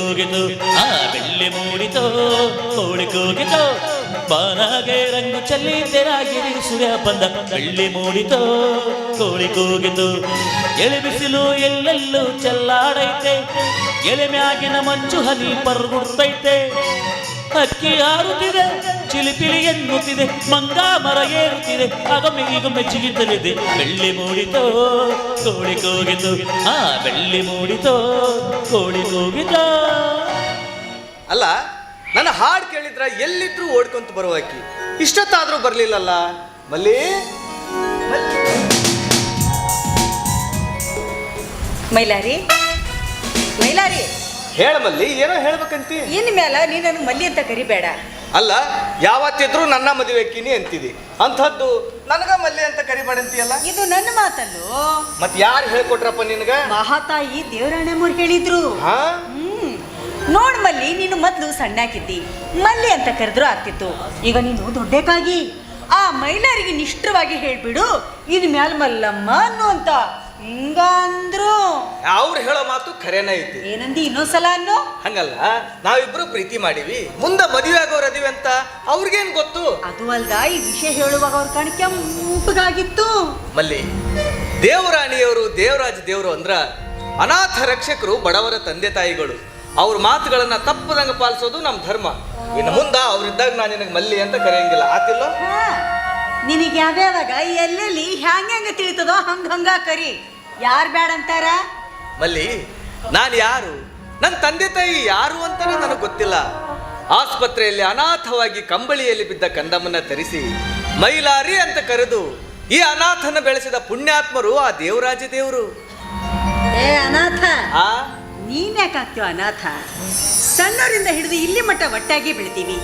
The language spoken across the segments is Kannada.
ಕೂಗಿತು ಆ ಬೆಳ್ಳಿ ಮೂಡಿತೋ ಕೋಳಿ ಕೂಗಿತು ಬಾನಾಗೆ ರಂಗು ಚೆಲ್ಲಿ ತೆರಾಗಿರಿ ಸೂರ್ಯ ಬಂದ ಬೆಳ್ಳಿ ಮೂಡಿತೋ ಕೋಳಿ ಕೂಗಿತು ಎಳೆ ಬಿಸಿಲು ಎಲ್ಲೆಲ್ಲೂ ಚೆಲ್ಲಾಡೈತೆ ಎಳೆ ಮ್ಯಾಗಿನ ಮಂಚು ಹನಿ ಪರ್ಗುಡ್ತೈತೆ ಅಕ್ಕಿ ಹಾರುತ್ತಿದೆ ಚಿಲಿಪಿಲಿ ಎನ್ನುತ್ತಿದೆ ಮಂಗ ಮರ ಏರುತ್ತಿದೆ ಆಗೊಮ್ಮೆ ಈಗೊಮ್ಮೆ ಜಿಗಿತಲಿದೆ ಬೆಳ್ಳಿ ಮೂಡಿತೋ ಕೋಳಿ ಕೂಗಿತು ಆ ಬೆಳ್ಳಿ ಮೂಡಿತೋ ಕೋಳಿ ಕೂಗಿತೋ. ಅಲ್ಲ ನನ್ನ ಹಾಡು ಕೇಳಿದ್ರ ಎಲ್ಲಿದ್ರು ಓಡ್ಕೊಂತ ಬರುವಾಕಿ ಇಷ್ಟೊತ್ತಾದ್ರೂ ಬರ್ಲಿಲ್ಲಲ್ಲ ಮಲ್ಲಿ. ಮೈಲಾರಿ ಮೈಲಾರಿ ಹೇಳ ಮಲ್ಲಿ, ಏನೋ ಹೇಳ್ಬೇಕಂತಿ. ಇನ್ ಮ್ಯಾಲ ನೀ ನನಗೆ ಮಲ್ಲಿ ಅಂತ ಕರಿಬೇಡ. ಅಲ್ಲ ಯಾವತ್ತಿದ್ರು ನನ್ನ ಮದುವೆ ಅಕ್ಕಿನಿ ಅಂತಿದಿ, ಅಂಥದ್ದು ನನಗ ಮಲ್ಲಿ ಅಂತ ಕರಿಬೇಡಂತೀಯಲ್ಲ. ಇದು ನನ್ನ ಮಾತಲ್ಲೋ. ಮತ್ ಯಾರು ಹೇಳ್ಕೊಟ್ರಪ್ಪ ನಿನಗ? ಮಹಾತಾಯಿ ದೇವರಾಣೆಮ್ಮವ್ರು ಹೇಳಿದ್ರು. ನೋಡ್ ಮಲ್ಲಿ, ನೀನು ಮೊದ್ಲು ಸಣ್ಣಾಕಿದ್ದಿ, ಮಲ್ಲಿ ಅಂತ ಕರೆದ್ರು ಆಗ್ತಿತ್ತು. ಈಗ ನೀನು ದೊಡ್ಡಕ್ಕಾಗಿ ಆ ಮೈಲಾರಿಗೆ ನಿಷ್ಠವಾಗಿ ಹೇಳ್ಬಿಡು ಇನ್ ಮ್ಯಾಲ ಮಲ್ಲಮ್ಮ ಅನ್ನು ಅಂತ ಹಿಂಗ ಅಂದ್ರು. ಅವ್ರು ಹೇಳೋ ಮಾತು ಖರೇನ ಐತಿ. ಏನಂದಿ ಇನ್ನೊಂದ್ಸಲ ಅನ್ನೋ? ಹಂಗಲ್ಲ, ನಾವಿಬ್ರು ಪ್ರೀತಿ ಮಾಡಿವಿ, ಮುಂದೆ ಮದುವೆ ಆಗೋರ್ ಅದಿವಿ ಅಂತ ಅವ್ರಿಗೇನ್ ಗೊತ್ತು? ಅದು ಅಲ್ದ ಈ ವಿಷಯ ಹೇಳುವಾಗ ಅವ್ರ ಕಣ್ ಕೆಂಪಗಾಗಿತ್ತು. ಮಲ್ಲಿ, ದೇವರಾಣಿಯವರು ದೇವರಾಜ ದೇವರು ಅಂದ್ರ ಅನಾಥ ರಕ್ಷಕರು, ಬಡವರ ತಂದೆ ತಾಯಿಗಳು. ಅವ್ರ ಮಾತುಗಳನ್ನ ತಪ್ಪದಂಗ ಪಾಲಿಸೋದು ನಮ್ ಧರ್ಮ. ಇನ್ನು ಮುಂದ ಅವ್ರಿದ್ದಾಗ ನಾನು ನಿನಗೆ ಮಲ್ಲಿ ಅಂತ ಕರೆಯಂಗಿಲ್ಲ, ಆತಿಲ್ಲ? ನಿನಗೆ ಯಾವ್ಯಾವಾಗ ಎಲ್ಲೆಲ್ಲಿ ಹ್ಯಾಂಗ ತಿಳಿತದೋ ಹಂಗ ಕರಿ. ಯಾರು ಬೇಡ ಅಂತಾರ? ಮಲ್ಲಿ, ನಾನು ಯಾರು, ನನ್ನ ತಂದೆ ತಾಯಿ ಯಾರು ಅಂತಾನೆ ನನಗೆ ಗೊತ್ತಿಲ್ಲ. ಆಸ್ಪತ್ರೆಯಲ್ಲಿ ಅನಾಥವಾಗಿ ಕಂಬಳಿಯಲ್ಲಿ ಬಿದ್ದ ಕಂದಮ್ಮನ್ನ ತರಿಸಿ ಮೈಲಾರಿ ಅಂತ ಕರೆದು ಈ ಅನಾಥನ ಬೆಳೆಸಿದ ಪುಣ್ಯಾತ್ಮರು ಆ ದೇವರಾಜ ದೇವರು. ಏ ಅನಾಥ, ನೀನ್ ಯಾಕಾಗ್ತೀವ ಅನಾಥ? ಸಣ್ಣವರಿಂದ ಹಿಡಿದು ಇಲ್ಲಿ ಮಟ್ಟ ಒಟ್ಟಾಗಿ ಬೆಳಿತೀವಿ,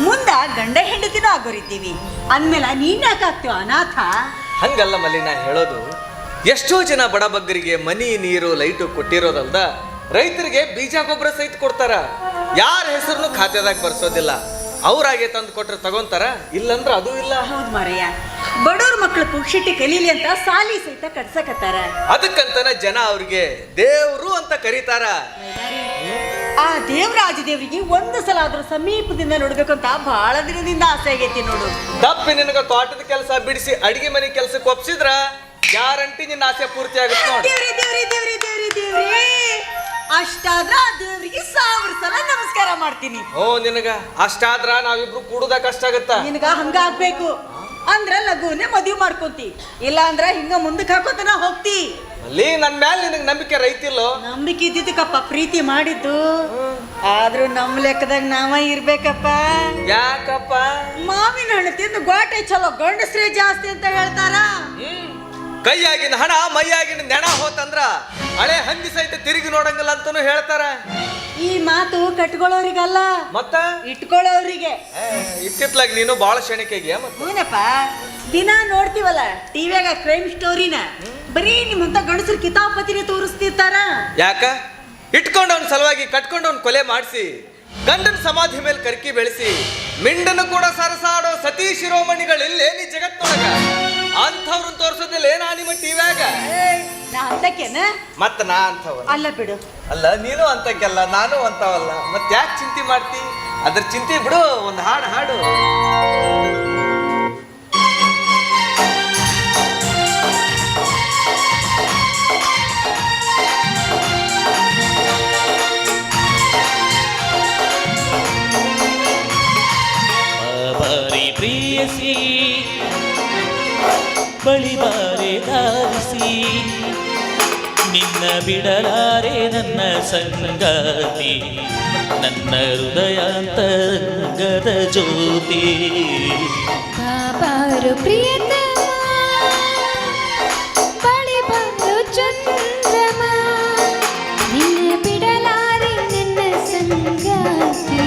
ಮುಂದ ಗಂಡ ಹೆಂಡತಿನೂ ಆಗೋರಿದ್ದೀವಿ ಅಂದ್ಮೇಲೆ ನೀನ್ ಯಾಕಾಗ್ತೀವ ಅನಾಥ? ಹಂಗಲ್ಲ ಮಲ್ಲಿ, ನಾ ಹೇಳೋದು, ಎಷ್ಟೋ ಜನ ಬಡಬಗ್ಗರಿಗೆ ಮನಿ ನೀರು ಲೈಟು ಕೊಟ್ಟಿರೋದಲ್ದ ರೈತರಿಗೆ ಬೀಜ ಗೊಬ್ಬರ ಸಹಿತ ಕೊಡ್ತಾರ. ಯಾರ ಹೆಸರನ್ನು ಖಾತೆದಾಗ ಬರ್ಸೋದಿಲ್ಲ. ಅವ್ರಾಗೆ ತಂದು ಕೊಟ್ರೆ ತಗೊಂತಾರ, ಇಲ್ಲಂದ್ರ ಅದು ಇಲ್ಲ. ಹೌದು ಮಾರಯ್ಯ, ಬಡವ್ರ ಮಕ್ಕಳು ಪುಕ್ಷಿಟ್ಟಿ ಕಲೀಲಿ ಅಂತ ಸಾಲಿ ಸಹಿತ ಕಟ್ಸಕತ್ತಾರ. ಅದಕ್ಕಂತಾನೆ ಜನ ಅವ್ರಿಗೆ ದೇವ್ರು ಅಂತ ಕರೀತಾರ. ಆ ದೇವರಾಜ ದೇವ್ರಿಗೆ ಒಂದು ಸಲ ಆದ್ರೂ ಸಮೀಪದಿಂದ ನೋಡ್ಬೇಕಂತ ಬಹಳ ದಿನದಿಂದ ಆಸೆ ಆಗೈತಿ ನೋಡು. ತಪ್ಪಿ ನಿನಗ ತೋಟದ ಕೆಲಸ ಬಿಡಿಸಿ ಅಡಿಗೆ ಮನೆ ಕೆಲ್ಸಕ್ಕೆ ಒಪ್ಸಿದ್ರ ಗ್ಯಾರಂಟಿ ನಿನ್ನ ಆಸೆ ಪೂರ್ತಿ ಆಗುತ್ತೆ ನೋಡಿ. ಅಷ್ಟಾದ್ರ ಆ ದೇವ್ರಿಗೆ 1000 ಸಲ ನಮಸ್ಕಾರ ಮಾಡ್ತೀನಿ. ನಿನಗ ಅಷ್ಟಾದ್ರ ನಾವಿಬ್ರು ಕೂಡುದ ಕಷ್ಟ ಆಗತ್ತ. ನಿನಗ ಹಂಗ ಆಗ್ಬೇಕು ಅಂದ್ರ ಲಘುನೆ ಮದುವೆ ಮಾಡ್ಕೊಂತಿ, ಇಲ್ಲ ಅಂದ್ರ ಹಿಂಗ ಮುಂದಕ್ಕೆ ಹಾಕೋತನ ಹೋಗ್ತಿ. ಅಲ್ಲಿ ನನ್ ಮ್ಯಾಲ ನಿನಗೆ ನಂಬಿಕೆ ರೈತಿಲ್ಲೋ? ನಂಬಿಕೆ ಇದ್ದಿದ್ದಕ್ಕಪ್ಪ ಪ್ರೀತಿ ಮಾಡಿದ್ದು. ಆದ್ರೂ ನಮ್ ಲೆಕ್ಕದಾಗ ನಾವ ಇರ್ಬೇಕಪ್ಪ. ಯಾಕಪ್ಪ? ಮಾವಿನ ಹಣ್ಣು ತಿಂದು ಗೋಟೆ ಚಲೋ, ಗಂಡಸ್ರೇ ಜಾಸ್ತಿ ಅಂತ ಹೇಳ್ತಾರ. ಕೈಯಾಗಿನ ಹಣ ಮೈಯಾಗಿನ ನೆಣ ಹೋತಂದ್ರ ಹಳೆ ಹಂದಿ ಸಹಿತ ತಿರುಗಿ ನೋಡಂಗಿಲ್ಲ ಅಂತಾನು ಹೇಳ್ತಾರ. ಈ ಮಾತು ಕಟ್ಕೊಳ್ಳೋರಿಗಲ್ಲ, ಮತ್ತ ಇಟ್ಕೊಳ್ಳೋರಿಗೆ. ಇತ್ತಿತ್ಲಾಗ ನೀನು ಬಾಳ ಶಣಿಕೆಗೆ. ಏನಪ್ಪ ದಿನ ನೋಡ್ತೀವಲ್ಲ ಟಿವಿಯಾಗ ಕ್ರೈಮ್ ಸ್ಟೋರಿನ, ಬರೀ ನಿಮ್ಮಂತ ಗಂಡಸರು ಕಿತಾಪತಿನೇ ತೋರಿಸ್ತಿರ್ತಾರ. ಯಾಕ? ಇಟ್ಕೊಂಡವನ್ ಸಲುವಾಗಿ ಕಟ್ಕೊಂಡವನ್ ಕೊಲೆ ಮಾಡಿಸಿ ಗಂಡನ ಸಮಾಧಿ ಮೇಲೆ ಕರ್ಕಿ ಬೆಳೆಸಿ ಮಿಂಡನ್ನು ಕೂಡ ಸರಸಾಡೋ ಸತೀ ಶಿರೋಮಣಿಗಳಿಲ್ಲೇನಿ ಜಗತ್ತೊಳಗ. ಅಂಥವ್ರನ್ನ ತೋರ್ಸೋದಿಲ್ಲ ಏನಾ ನಿಮ್ಮ ಟಿವ್ಯಾಗ? ನಾ ಅಂತಕ್ಕೇನ? ಮತ್ತ ನಾ ಅಂಥವ ಅಲ್ಲ ಬಿಡು. ಅಲ್ಲ, ನೀನು ಅಂತಕ್ಕೆಲ್ಲ ನಾನು ಅಂತವಲ್ಲ. ಮತ್ ಯಾಕೆ ಚಿಂತೆ ಮಾಡ್ತಿ? ಅದ್ರ ಚಿಂತೆ ಬಿಡು, ಒಂದು ಹಾಡು ಹಾಡು. ಪ್ರಿಯಸಿ ಬಳಿ ಬಾರೆ ಧಾರಿಸಿ ನಿನ್ನ ಬಿಡಲಾರೆ ನನ್ನ ಸಂಗಾತಿ, ನನ್ನ ಹೃದಯಾಂತರಂಗದ ಜ್ಯೋತಿ. ಬಾಬಾರು ಪ್ರಿಯತಮ ಬಳಿ ಬಾರು ಚಂದ್ರಮ, ನಿನ್ನ ಬಿಡಲಾರೆ ನನ್ನ ಸಂಗಾತಿ,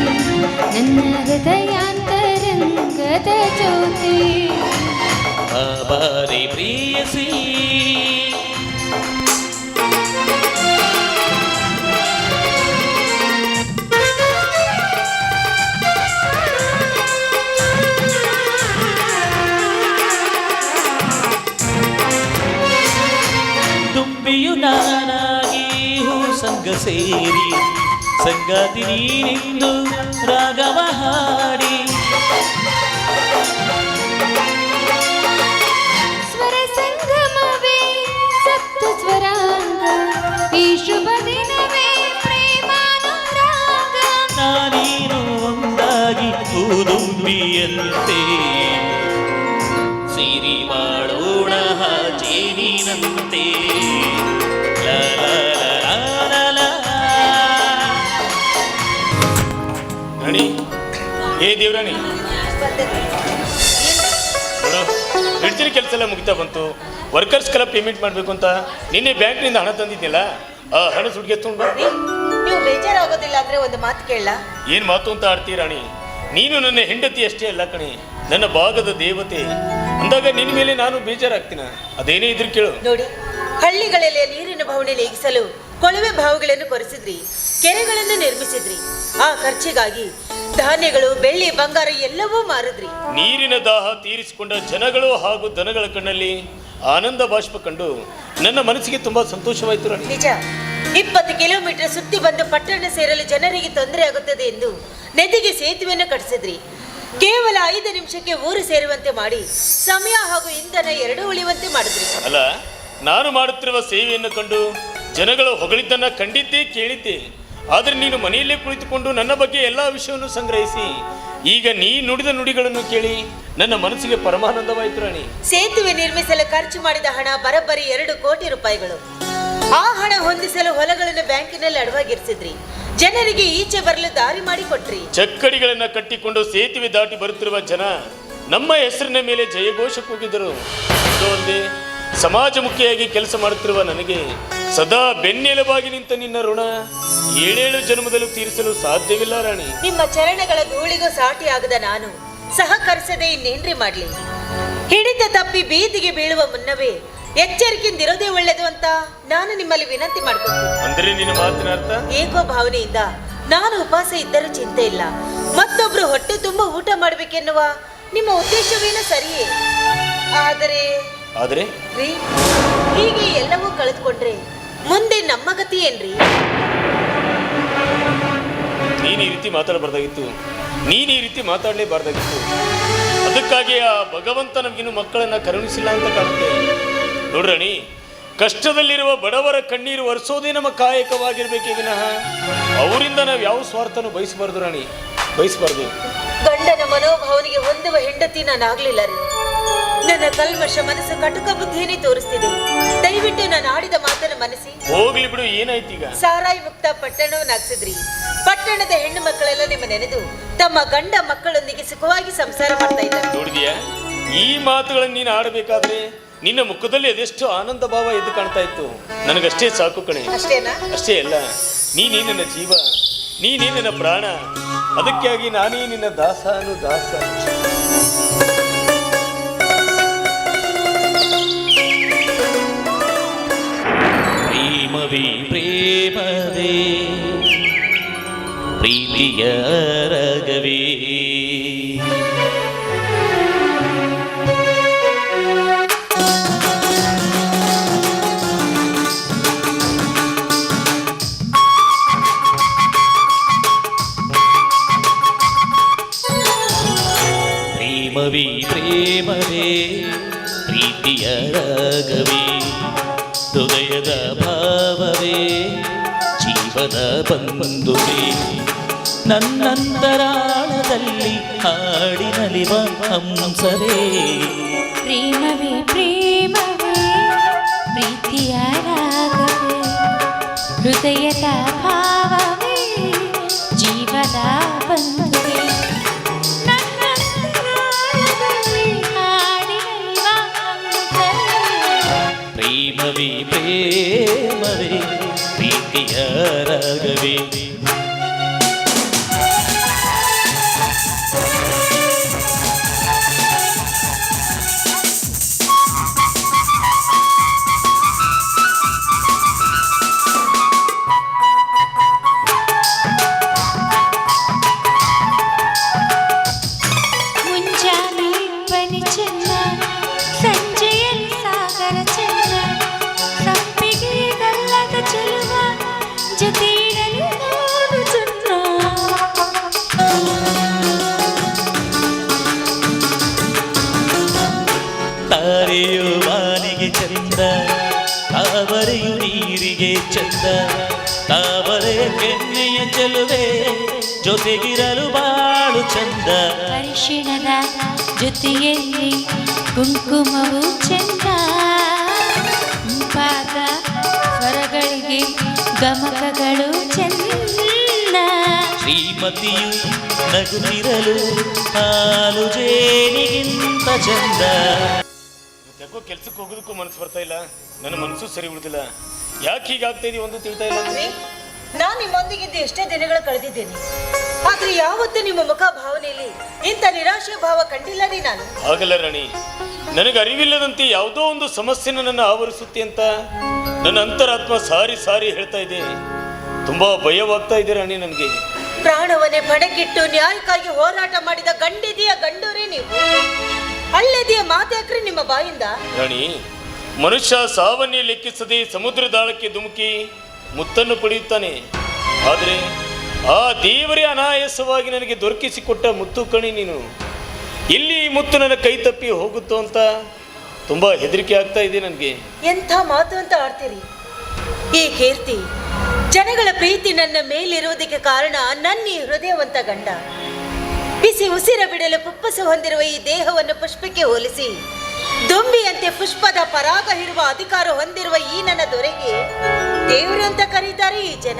ನನ್ನ ಹೃದಯಾಂತರಂಗದ ಜ್ಯೋತಿ. ಬಾಬಾರಿ ಪ್ರಿಯಸಿ ದುಂಬಿಯು ನಾನಾಗಿ ಹೂ ಸಂಗ ಸೇರಿ ಸಂಗಾತಿ ನೀನೆಂದು ರಾಗವ ಹಾಡಿ ಸ್ವರ ಸಂಗಮವೇ ಸಪ್ತ ಸ್ವರಾಂಗ ಈ ಶುಭ ದಿನವೇ ಪ್ರೇಮಾನುರಾಗ ನಾನೀನು ಒಂದಾಗಿ ಕೂದುಂಬಿಯಂತೆ ಸಿರಿ ಮಾಡೋಣ ಜೇನಿನಂತೆ ಲ ಲ ಲ ಲ ಲ ಲ. ರಾಣಿ ಏ ದೇವ್ರಾಣಿ ನೋಡು ಬಿಡ್ತಿನ ಕೆಲಸ ಎಲ್ಲ ಮುಗಿತಾ ಬಂತು. ವರ್ಕರ್ಸ್ ಕೆಲ ಪೇಮೆಂಟ್ ಮಾಡಬೇಕು ಅಂತ ನಿನ್ನೆ ಬ್ಯಾಂಕ್ನಿಂದ ಹಣ ತಂದಿದ್ದಿಲ್ಲ, ಆ ಹಣ ಸುಡ್ಗೆ ತುಂಬ. ನೀವು ಬೇಜಾರಾಗೋದಿಲ್ಲ ಅಂದ್ರೆ ಒಂದು ಮಾತು ಕೇಳಲ್ಲ. ಏನು ಮಾತು ಅಂತ ಆಡ್ತೀಯ ರಾಣಿ? ನೀನು ನನ್ನ ಹೆಂಡತಿ ಅಷ್ಟೇ ಅಲ್ಲ ಕಣಿ, ನನ್ನ ಭಾಗದ ದೇವತೆ ಅಂದಾಗ ನಿನ್ನ ಮೇಲೆ ನಾನು ಬೇಜಾರಾಗ್ತೀನ? ಅದೇನೇ ಇದ್ರು ಕೇಳು. ನೋಡಿ, ಹಳ್ಳಿಗಳಲ್ಲಿ ನೀರಿನ ಬವಣೆ ನೀಗಿಸಲು ಕೊಳವೆ ಬಾವಿಗಳನ್ನು ಕೊರೆಸಿದ್ರಿ, ಕೆರೆಗಳನ್ನು ನಿರ್ಮಿಸಿದ್ರಿ. ಆ ಖರ್ಚಿಗಾಗಿ ಧಾನ್ಯಗಳು, ಬೆಳ್ಳಿ, ಬಂಗಾರ ಎಲ್ಲವೂ ಮಾರಿದ್ರಿ. ನೀರಿನ ದಾಹ ತೀರಿಸಿಕೊಂಡ ಜನಗಳು ಹಾಗೂ ದನಗಳ ಕಣ್ಣಲ್ಲಿ ಆನಂದ ಬಾಷ್ಪ ಕಂಡು ನನ್ನ ಮನಸ್ಸಿಗೆ ತುಂಬಾ ಸಂತೋಷವಾಯಿತು ರಾಣಿ. ನಿಜ, 20 ಕಿಲೋಮೀಟರ್ ಸುತ್ತಿ ಬಂದು ಪಟ್ಟಣ ಸೇರಲು ಜನರಿಗೆ ತೊಂದರೆ ಆಗುತ್ತದೆ ಎಂದು ನದಿಗೆ ಸೇತುವೆಯನ್ನು ಕಟ್ಟಿಸಿದ್ರಿ. ಕೇವಲ 5 ನಿಮಿಷಕ್ಕೆ ಊರು ಸೇರುವಂತೆ ಮಾಡಿ ಸಮಯ ಹಾಗೂ ಇಂಧನ ಎರಡೂ ಉಳಿಯುವಂತೆ ಮಾಡಿದ್ರಿ. ಅಲ್ಲ, ನಾನು ಮಾಡುತ್ತಿರುವ ಸೇವೆಯನ್ನು ಕಂಡು ಜನಗಳು ಹೊಗಳಿದ್ದನ್ನ ಕಂಡಿದ್ದೇ ಕೇಳಿದ್ದೆ. ಆದರೆ ನೀನು ಮನೆಯಲ್ಲೇ ಕುಳಿತುಕೊಂಡು ನನ್ನ ಬಗ್ಗೆ ಎಲ್ಲ ವಿಷಯವನ್ನು ಸಂಗ್ರಹಿಸಿ ಈಗ ನೀ ನುಡಿದ ನುಡಿಗಳನ್ನು ಕೇಳಿ ನನ್ನ ಮನಸ್ಸಿಗೆ ಪರಮಾನಂದವಾಯಿತು ರಾಣಿ. ಸೇತುವೆ ನಿರ್ಮಿಸಲು ಖರ್ಚು ಮಾಡಿದ ಹಣ ಬರೋಬ್ಬರಿ 2 ಕೋಟಿ ರೂಪಾಯಿಗಳು. ಆ ಹಣ ಹೊಂದಿಸಲು ಹೊಲಗಳನ್ನು ಬ್ಯಾಂಕಿನಲ್ಲಿ ಅಡವಾಗಿರಿಸಿದ್ರಿ. ಜನರಿಗೆ ಈಚೆ ಬರಲು ದಾರಿ ಮಾಡಿ ಕೊಟ್ರಿ. ಚಕ್ಕಡಿಗಳನ್ನ ಕಟ್ಟಿಕೊಂಡು ಸೇತುವೆ ದಾಟಿ ಬರುತ್ತಿರುವ ಜನ ನಮ್ಮ ಹೆಸರಿನ ಮೇಲೆ ಜಯಘೋಷ ಕೂಗಿದರು. ಅದು ಅಲ್ಲದೆ ಸಮಾಜಮುಖಿಯಾಗಿ ಕೆಲಸ ಮಾಡುತ್ತಿರುವ ನನಗೆ ಸದಾ ಬೆನ್ನೆಲುಬಾಗಿ ನಿಂತ ನಿನ್ನ ಋಣ 7 ಜನ್ಮದಲ್ಲೂ ತೀರಿಸಲು ಸಾಧ್ಯವಿಲ್ಲ ರಾಣಿ. ನಿಮ್ಮ ಚರಣಗಳ ಧೂಳಿಗೂ ಸಾಟಿಯಾಗದ ನಾನು ಸಹಕರಿಸದೆ ಇನ್ನೇನ್ರಿ ಮಾಡ್ಲಿ? ಹಿಡಿತ ತಪ್ಪಿ ಬೀದಿಗೆ ಬೀಳುವ ಮುನ್ನವೇ ಎಚ್ಚರಿಕೆಯಿಂದಿರೋದೇ ಒಳ್ಳೆಯದು ಅಂತ ನಾನು ನಿಮ್ಮಲ್ಲಿ ವಿನಂತಿ ಮಾಡ್ಕೊಳ್ತೀನಿ. ಅಂದ್ರೆ ನಿನ್ನ ಮಾತಿನ ಅರ್ಥ? ಏಕೋ ಭಾವನೆಯಿಂದ ನಾನು ಉಪವಾಸ ಇದ್ದರೂ ಚಿಂತೆ ಇಲ್ಲ, ಮತ್ತೊಬ್ರು ಹೊಟ್ಟೆ ತುಂಬ ಊಟ ಮಾಡ್ಬೇಕೆನ್ನುವ ನಿಮ್ಮ ಉದ್ದೇಶವೇನೋ ಸರಿಯೇ. ಆದರೆ ರೀ, ಹೀಗೆ ಎಲ್ಲವೂ ಕಳೆದುಕೊಂಡ್ರೆ ಮುಂದೆ ನಮ್ಮ ಗತಿ ಏನ್ರಿ? ನೀನು ಈ ರೀತಿ ಮಾತಾಡಬಾರ್ದಾಗಿತ್ತು, ನೀನು ಈ ರೀತಿ ಮಾತಾಡಲೇಬಾರ್ದಾಗಿತ್ತು. ಅದಕ್ಕಾಗಿ ಆ ಭಗವಂತ ನಮಗಿನ್ನು ಮಕ್ಕಳನ್ನ ಕರುಣಿಸಿಲ್ಲ ಅಂತ ಕಾಣುತ್ತೆ. ನೋಡ್ರಣಿ, ಕಷ್ಟದಲ್ಲಿರುವ ಬಡವರ ಕಣ್ಣೀರು ಒರೆಸೋದೇ ನಮ್ಮ ಕಾಯಕವಾಗಿರ್ಬೇಕೇ ವಿನಃ ಅವರಿಂದ ನಾವು ಯಾವ ಸ್ವಾರ್ಥನೂ ಬಯಸಬಾರ್ದು ರಾಣಿ, ಬಯಸಬಾರ್ದು. ಗಂಡನ ಮನೋಭಾವನೆಗೆ ಹೊಂದುವ ಹೆಂಡತಿ ನಾನಾಗ್ಲಿಲ್ಲ ರೀ. ನನ್ನ ಕಲ್ಮಶ ಮನಸ್ಸು ಕಟುಕ ಬುದ್ಧಿಯನ್ನೇ ತೋರಿಸ್ತಿದೆ. ದಯವಿಟ್ಟು ನಾನು ಆಡಿದ ಮಾತನ್ನು ಮನಸ್ಸಿ. ಹೋಗ್ಲಿ ಬಿಡು, ಏನಾಯ್ತೀಗ? ಸಾರಾಯಿ ಮುಕ್ತ ಪಟ್ಟಣವನ್ನಾಗ್ಸಿದ್ರಿ. ಪಟ್ಟಣದ ಹೆಣ್ಣು ಮಕ್ಕಳೆಲ್ಲ ನಿಮ್ಮ ನೆನೆದು ತಮ್ಮ ಗಂಡ ಮಕ್ಕಳೊಂದಿಗೆ ಸುಖವಾಗಿ ಸಂಸಾರ ಮಾಡ್ತಾ ಇದ್ದಾರೆ. ನೋಡಿದ್ಯಾ, ಈ ಮಾತುಗಳನ್ನು ನೀನು ಆಡಬೇಕಾದ್ರೆ ನಿನ್ನ ಮುಖದಲ್ಲಿ ಅದೆಷ್ಟು ಆನಂದ ಭಾವ ಎದ್ದು ಕಾಣ್ತಾ ಇತ್ತು. ನನಗಷ್ಟೇ ಸಾಕು ಕಣೆ. ಅಷ್ಟೇನಾ? ಅಷ್ಟೇ ಅಲ್ಲ, ನೀನೇ ನನ್ನ ಜೀವ, ನೀನೇ ನನ್ನ ಪ್ರಾಣ. ಅದಕ್ಕಾಗಿ ನಾನೇ ನಿನ್ನ ದಾಸಾನು ದಾಸ. ಪ್ರೇಮವೇ ಪ್ರೇಮವೇ ಪ್ರೀತಿಯ ರಾಗವೇ ಪ್ರೇಮವೇ ಪ್ರೇಮವೇ ಪ್ರೀತಿಯ ರಾಗವೇ ಹೃದಯದ ಭಾವವೇ ಜೀವದ ಬಂಧುವೇ ನನ್ನಂತರಾಳದಲ್ಲಿ ಹಾಡಿನಲಿವ ಹಂಸವೇ ಪ್ರೇಮವೇ ಪ್ರೇಮವೇ ಪ್ರೀತಿಯ ರಾಗವೇ ಹೃದಯದ ಭಾವವೇ ಜೀವದ ಬಂಧುವೇ ನನ್ನಂತರಾಳದಲ್ಲಿ ಹಾಡಿನಲಿವ ಹಂಸವೇ. ಪ್ರೇಮವೇ ಪ್ರೇಮವೇ ಪ್ರೀತಿಯ ರಾಗವೇ ಚಂದ ತಾವರೆ ಕೆನ್ನೆಯ ಚೆಲುವೆ ಜೊತೆಗಿರಲು ಬಾಳು ಚಂದ ಅರಿಶಿಣದ ಜೊತೆಯಲ್ಲಿ ಕುಂಕುಮವು ಚಂದ ಪಾದ ಸ್ವರಗಳಿಗೆ ಗಮಕಗಳು ಚಂದ ಶ್ರೀಮತಿಯು ನಗುತ್ತಿರಲು ಹಾಲು ಜೇನಿಗಿಂತ ಚಂದ. ಯಾಕೋ ಕೆಲ್ಸಕ್ಕೆ ಹೋಗೋದಕ್ಕೂ ಮನಸ್ಸು ಬರ್ತಾ ಇಲ್ಲ, ನನ್ನ ಮನಸ್ಸು ಸರಿ ಉಳಿದಿಲ್ಲ. ಯಾಕೆ ಹೀಗಾಗ್ತಾ ಇದೀವಿ ಒಂದು ತಿಳಿತಾ ಇಲ್ಲ. ನಾನು ನಿಮ್ಮೊಂದಿಗಿದ್ದು ಎಷ್ಟೇ ದಿನಗಳು ಕಳೆದಿದ್ದೇನೆ, ಆದ್ರೆ ಯಾವತ್ತೂ ನಿಮ್ಮ ಮುಖ ಭಾವನೆಯಲ್ಲಿ ಇಂಥ ನಿರಾಶೆ ಭಾವ ಕಂಡಿಲ್ಲರಿ ನಾನು. ಆಗಲ್ಲ ರಾಣಿ, ನನಗೆ ಅರಿವಿಲ್ಲದಂತೆ ಯಾವುದೋ ಒಂದು ಸಮಸ್ಯೆ ನನ್ನನ್ನು ಆವರಿಸುತ್ತೆ ಅಂತ ನನ್ನ ಅಂತರಾತ್ಮ ಸಾರಿ ಸಾರಿ ಹೇಳ್ತಾ ಇದೆ. ತುಂಬಾ ಭಯವಾಗ್ತಾ ಇದೆ ರಾಣಿ ನನಗೆ. ಪ್ರಾಣವನ್ನೇ ಪಣಕ್ಕಿಟ್ಟು ನ್ಯಾಯಕ್ಕಾಗಿ ಹೋರಾಟ ಮಾಡಿದ ಗಂಡಿದೆಯ ಗಂಡೋರೇ ನೀವು. ಅಳ್ಳೆದೆಯ ಮಾತ್ಯಾಕ್ರಿ ನಿಮ್ಮ ಬಾಯಿಂದ. ರಾಣಿ, ಮನುಷ್ಯ ಸಾವನ್ನೇ ಲೆಕ್ಕಿಸದೆ ಸಮುದ್ರದಾಳಕ್ಕೆ ಧುಮುಕಿ ಮುತ್ತನ್ನು ಪಡೆಯುತ್ತಾನೆ. ಆದರೆ ಆ ದೇವರೇ ಅನಾಯಾಸವಾಗಿ ನನಗೆ ದೊರಕಿಸಿಕೊಟ್ಟ ಮುತ್ತು ಕಣಿ ನೀನು. ಎಲ್ಲಿ ಈ ಮುತ್ತು ನನ್ನ ಕೈ ತಪ್ಪಿ ಹೋಗುತ್ತೋ ಅಂತ ತುಂಬಾ ಹೆದರಿಕೆ ಆಗ್ತಾ ಇದೆ ನನಗೆ. ಎಂಥ ಮಾತು ಅಂತ ಆಡ್ತೀರಿ. ಈ ಕೀರ್ತಿ, ಜನಗಳ ಪ್ರೀತಿ ನನ್ನ ಮೇಲಿರುವುದಕ್ಕೆ ಕಾರಣ ನನ್ನ ಈ ಹೃದಯವಂತ ಗಂಡ. ಬಿಸಿ ಉಸಿರ ಬಿಡಲು ಪುಪ್ಪಸು ಹೊಂದಿರುವ ಈ ದೇಹವನ್ನು ಪುಷ್ಪಕ್ಕೆ ಹೋಲಿಸಿ ದುಂಬಿಯಂತೆ ಪುಷ್ಪದ ಪರಾಗ ಇರುವ ಅಧಿಕಾರ ಹೊಂದಿರುವ ಈ ನನ್ನ ದೊರೆಗೆ ದೇವರು ಅಂತ ಕರೀತಾರೆ ಈ ಜನ.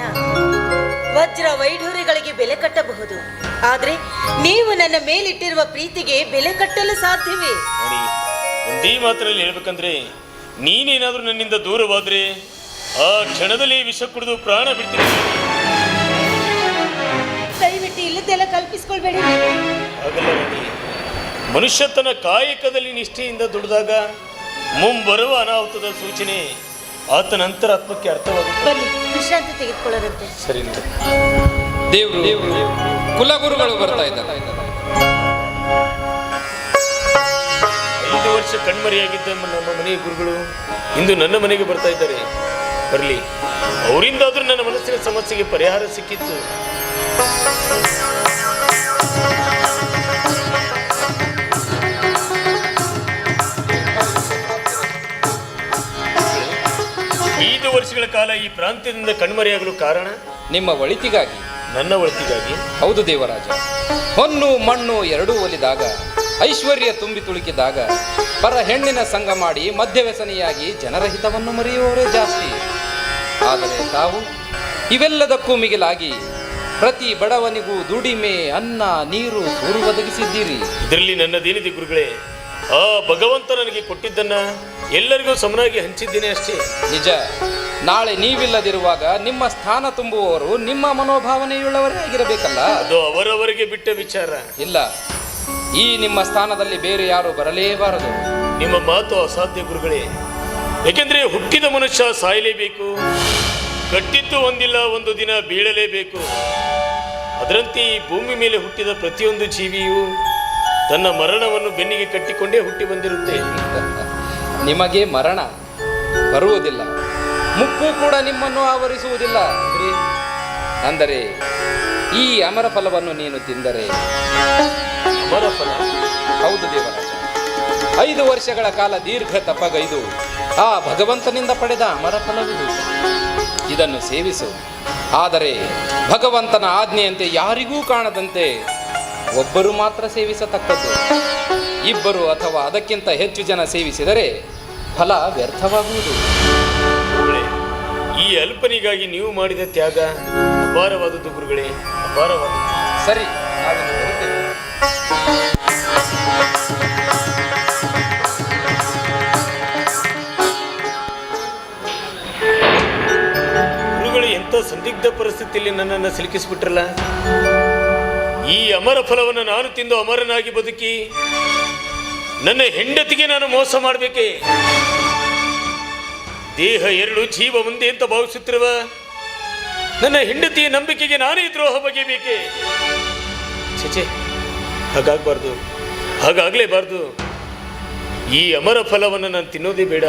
ವಜ್ರ ವೈಢೂರ್ಯಗಳಿಗೆ ಬೆಲೆ ಕಟ್ಟಬಹುದು, ಆದ್ರೆ ನೀವು ನನ್ನ ಮೇಲಿಟ್ಟಿರುವ ಪ್ರೀತಿಗೆ ಬೆಲೆ ಕಟ್ಟಲು ಸಾಧ್ಯವೇ? ರಾಣಿ, ಒಂದೇ ಮಾತಿನಲ್ಲಿ ಹೇಳ್ಬೇಕಂದ್ರೆ, ನೀನೇನಾದ್ರೂ ನನ್ನಿಂದ ದೂರವಾದ್ರೆ ಆ ಕ್ಷಣದಲ್ಲಿ ವಿಷ ಕುಡಿದು ಪ್ರಾಣ ಬಿಡ್ತೀನಿ. ದಯವಿಟ್ಟು ಇಲ್ಲದೆಲ್ಲ ಕಲ್ಪಿಸ್ಕೊಳ್ಬೇಡಿ. ಆಗಲ್ಲ ರಾಣಿ, ಮನುಷ್ಯ ತನ್ನ ಕಾಯಕದಲ್ಲಿ ನಿಷ್ಠೆಯಿಂದ ದುಡಿದಾಗ ಮುಂಬರುವ ಅನಾಹುತದ ಸೂಚನೆ ಆತನ ಅಂತರಾತ್ಮಕ್ಕೆ ಅರ್ಥವಾಗುತ್ತೆ. ಬನ್ನಿ, ವಿಶ್ರಾಂತಿ ತೆಗೆದುಕೊಳ್ಳದಂತೆ. ಸರಿ. ದೇವರು ಕುಲಗುರುಗಳು ಬರ್ತಾ ಇದ್ದಾರೆ. 5 ವರ್ಷ ಕಣ್ಮರೆಯಾಗಿದ್ದ ನಮ್ಮ ಮನೆಯ ಗುರುಗಳು ಇಂದು ನನ್ನ ಮನೆಗೆ ಬರ್ತಾ ಇದ್ದಾರೆ. ಬರಲಿ, ಅವರಿಂದಾದ್ರೂ ನನ್ನ ಮನಸ್ಸಿನ ಸಮಸ್ಯೆಗೆ ಪರಿಹಾರ ಸಿಕ್ಕಿತ್ತು. ಐದು ವರ್ಷಗಳ ಕಾಲ ಈ ಪ್ರಾಂತ್ಯದಿಂದ ಕಣ್ಮರೆಯಾಗಲು ಕಾರಣ ನಿಮ್ಮ ಒಳಿತಿಗಾಗಿ. ನನ್ನ ಒಳಿತಿಗಾಗಿ? ಹೌದು ದೇವರಾಜ. ಹೊನ್ನು ಮಣ್ಣು ಎರಡೂ ಒಲಿದಾಗ, ಐಶ್ವರ್ಯ ತುಂಬಿ ತುಳುಕಿದಾಗ ಪರ ಹೆಣ್ಣಿನ ಸಂಗ ಮಾಡಿ ಮದ್ಯವ್ಯಸನಿಯಾಗಿ ಜನರ ಹಿತವನ್ನು ಮರೆಯುವವರೇ ಜಾಸ್ತಿ. ಆದರೆ ತಾವು ಇವೆಲ್ಲದಕ್ಕೂ ಮಿಗಿಲಾಗಿ ಪ್ರತಿ ಬಡವನಿಗೂ ದುಡಿಮೆ, ಅನ್ನ, ನೀರು, ಸೂರು ಒದಗಿಸಿದ್ದೀರಿ. ಇದರಲ್ಲಿ ನನ್ನದೇನಿದೆ ಗುರುಗಳೇ? ಆ ಭಗವಂತ ನನಗೆ ಕೊಟ್ಟಿದ್ದನ್ನ ಎಲ್ಲರಿಗೂ ಸಮನಾಗಿ ಹಂಚಿದ್ದೇನೆ ಅಷ್ಟೇ. ನಿಜ, ನಾಳೆ ನೀವಿಲ್ಲದಿರುವಾಗ ನಿಮ್ಮ ಸ್ಥಾನ ತುಂಬುವವರು ನಿಮ್ಮ ಮನೋಭಾವನೆಯುಳ್ಳವರೇ ಆಗಿರಬೇಕಲ್ಲ. ಅದು ಅವರವರಿಗೆ ಬಿಟ್ಟ ವಿಚಾರ. ಇಲ್ಲ, ಈ ನಿಮ್ಮ ಸ್ಥಾನದಲ್ಲಿ ಬೇರೆ ಯಾರು ಬರಲೇಬಾರದು. ನಿಮ್ಮ ಮಾತು ಅಸಾಧ್ಯ ಗುರುಗಳೇ. ಏಕೆಂದ್ರೆ ಹುಟ್ಟಿದ ಮನುಷ್ಯ ಸಾಯಲೇಬೇಕು, ಕಟ್ಟಿದ್ದು ಒಂದಿಲ್ಲ ಒಂದು ದಿನ ಬೀಳಲೇಬೇಕು. ಅದರಂತೆ ಈ ಭೂಮಿ ಮೇಲೆ ಹುಟ್ಟಿದ ಪ್ರತಿಯೊಂದು ಜೀವಿಯು ತನ್ನ ಮರಣವನ್ನು ಬೆನ್ನಿಗೆ ಕಟ್ಟಿಕೊಂಡೇ ಹುಟ್ಟಿ ಬಂದಿರುತ್ತೆ. ನಿಮಗೆ ಮರಣ ಬರುವುದಿಲ್ಲ, ಮುಪ್ಪು ಕೂಡ ನಿಮ್ಮನ್ನು ಆವರಿಸುವುದಿಲ್ಲ. ಅಂದರೆ ಈ ಅಮರ ಫಲವನ್ನು ನೀನು ತಿಂದರೆ. ಅಮರ ಫಲ? ಹೌದು ದೇವರಾಜ. 5 ವರ್ಷಗಳ ಕಾಲ ದೀರ್ಘ ತಪಗೈದು ಆ ಭಗವಂತನಿಂದ ಪಡೆದ ಅಮರ ಫಲವಿದು. ಇದನ್ನು ಸೇವಿಸು. ಆದರೆ ಭಗವಂತನ ಆಜ್ಞೆಯಂತೆ ಯಾರಿಗೂ ಕಾಣದಂತೆ ಒಬ್ಬರು ಮಾತ್ರ ಸೇವಿಸತಕ್ಕದ್ದು. 2 ಅಥವಾ ಅದಕ್ಕಿಂತ ಹೆಚ್ಚು ಜನ ಸೇವಿಸಿದರೆ ಫಲ ವ್ಯರ್ಥವಾಗುವುದು. ಈ ಅಲ್ಪನಿಗಾಗಿ ನೀವು ಮಾಡಿದ ತ್ಯಾಗ ಅಪಾರವಾದದ್ದು ಗುರುಗಳೇ, ಅಪಾರವಾದದ್ದು. ಸರಿ, ನಾವಿನ್ನು ಬರುತ್ತೇವೆ. ಗುರುಗಳು ಎಂಥ ಸಂದಿಗ್ಧ ಪರಿಸ್ಥಿತಿಯಲ್ಲಿ ನನ್ನನ್ನು ಸಿಲುಕಿಸ್ಬಿಟ್ರಲ್ಲ. ಈ ಅಮರ ಫಲವನ್ನು ನಾನು ತಿಂದು ಅಮರನಾಗಿ ಬದುಕಿ ನನ್ನ ಹೆಂಡತಿಗೆ ನಾನು ಮೋಸ ಮಾಡಬೇಕೆ? ದೇಹ 2 ಜೀವ ಒಂದೇ ಅಂತ ಭಾವಿಸುತ್ತಿರುವ ನನ್ನ ಹೆಂಡತಿಯ ನಂಬಿಕೆಗೆ ನಾನೇ ದ್ರೋಹ ಬಗೆಯಬೇಕೆ? ಛೆ, ಹಾಗಾಗಬಾರ್ದು, ಹಾಗಾಗಲೇಬಾರ್ದು. ಈ ಅಮರ ಫಲವನ್ನು ನಾನು ತಿನ್ನೋದೇ ಬೇಡ.